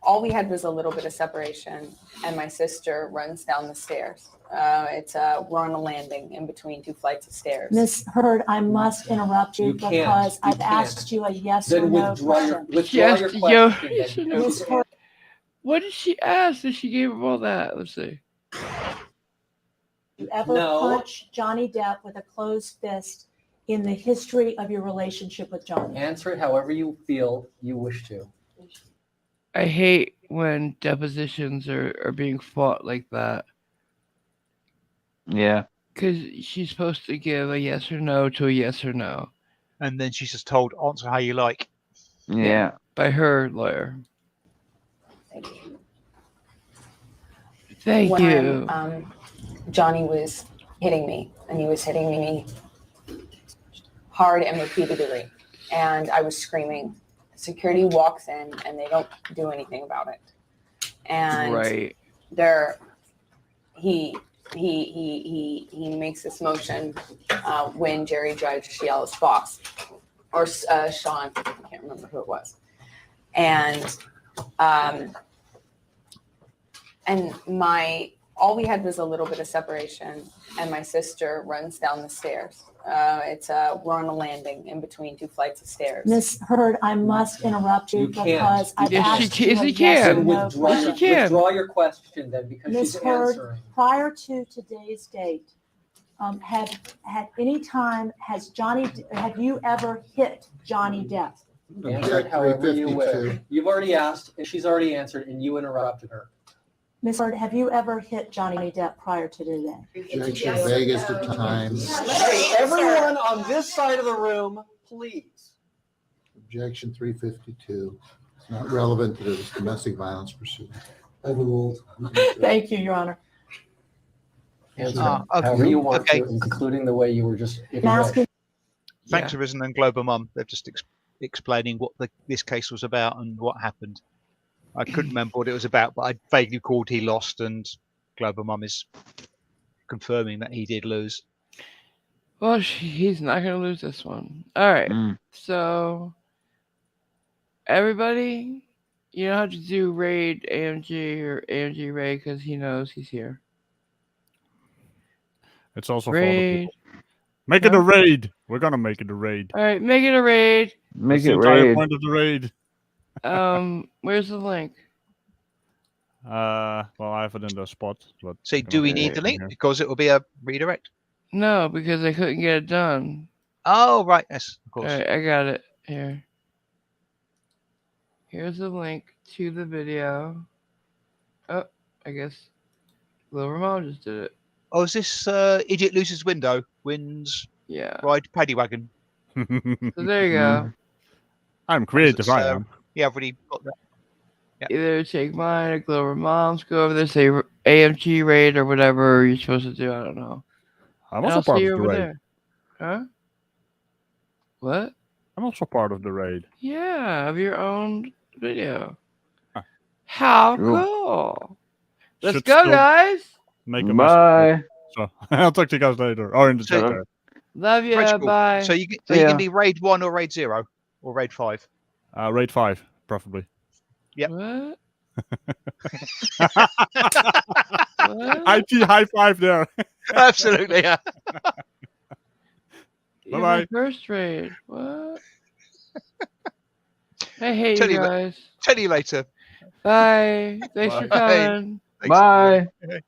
all we had was a little bit of separation, and my sister runs down the stairs. We're on a landing in between two flights of stairs. Miss Heard, I must interrupt you because I've asked you a yes or no question. Withdraw your question. Miss Heard, what did she ask that she gave him all that? Let's see. you ever punch Johnny Depp with a closed fist in the history of your relationship with Johnny? Answer it however you feel you wish to. I hate when depositions are being fought like that. Yeah. Because she's supposed to give a yes or no to a yes or no. And then she's just told, answer how you like. Yeah. By her lawyer. Thank you. Thank you. Johnny was hitting me, and he was hitting me hard and repeatedly, and I was screaming. Security walks in and they don't do anything about it. And he makes this motion when Jerry Judge yells boss or Sean, I can't remember who it was. And all we had was a little bit of separation, and my sister runs down the stairs. We're on a landing in between two flights of stairs. Miss Heard, I must interrupt you because I've asked you a Then yes or no withdraw your question then because Miss she's Heard, answering. prior to today's date, have you ever hit Johnny Depp? Answer it however you wish. You've already asked, and she's already answered, and you interrupted her. Miss Heard, have you ever hit Johnny Depp prior to today? Objection, Vegas to time. Okay, everyone on this side of the room, please. Objection 352. It's not relevant to this domestic violence proceeding. Overruled. Thank you, Your Honor. Answer however you want to, including the way you were just giving away. Thanks, Arisen and Global Mum. They're just explaining what this case was about and what happened. I couldn't remember what it was about, but I vaguely recalled he lost, and Global Mum is confirming that he did lose. Well, he's not going to lose this one. All right. So, everybody, you don't have to do raid AMG or AMG raid because he knows he's here. It's also for raid. Make it a raid. We're going to make it a raid. All right, make it a raid. Make That's it the entire raid. point of the raid. Where's the link? Well, I have it in the spot. But So do we need the link? Because it will be a redirect. No, because I couldn't get it done. Oh, right. Yes, of course. All right, I got it here. Here's the link to the video. Oh, I guess Lil Ramon just did it. Oh, is this Idiot Loses Window wins ride paddy wagon? So there you go. I'm creative, I am. Yeah, I've already got that. Yeah. Either take mine or Glover Mom's, go over there, say AMG raid or whatever you're supposed to do. I don't know. I'm also part of the raid. There. Huh? What? I'm also part of the raid. Yeah, of your own video. How cool. Let's go, guys. Make a Bye. So I'll talk to you guys later. Or in the chat. Love you. Rachel, Bye. So you can be raid 1 or raid 0 or raid 5. Raid 5, preferably. Yep. What? IT high five there. Absolutely, yeah. Bye-bye. First raid. What? I hate Tell you you, guys. tell you later. Bye. Thanks for Bye. coming. Thanks. Bye. Bye.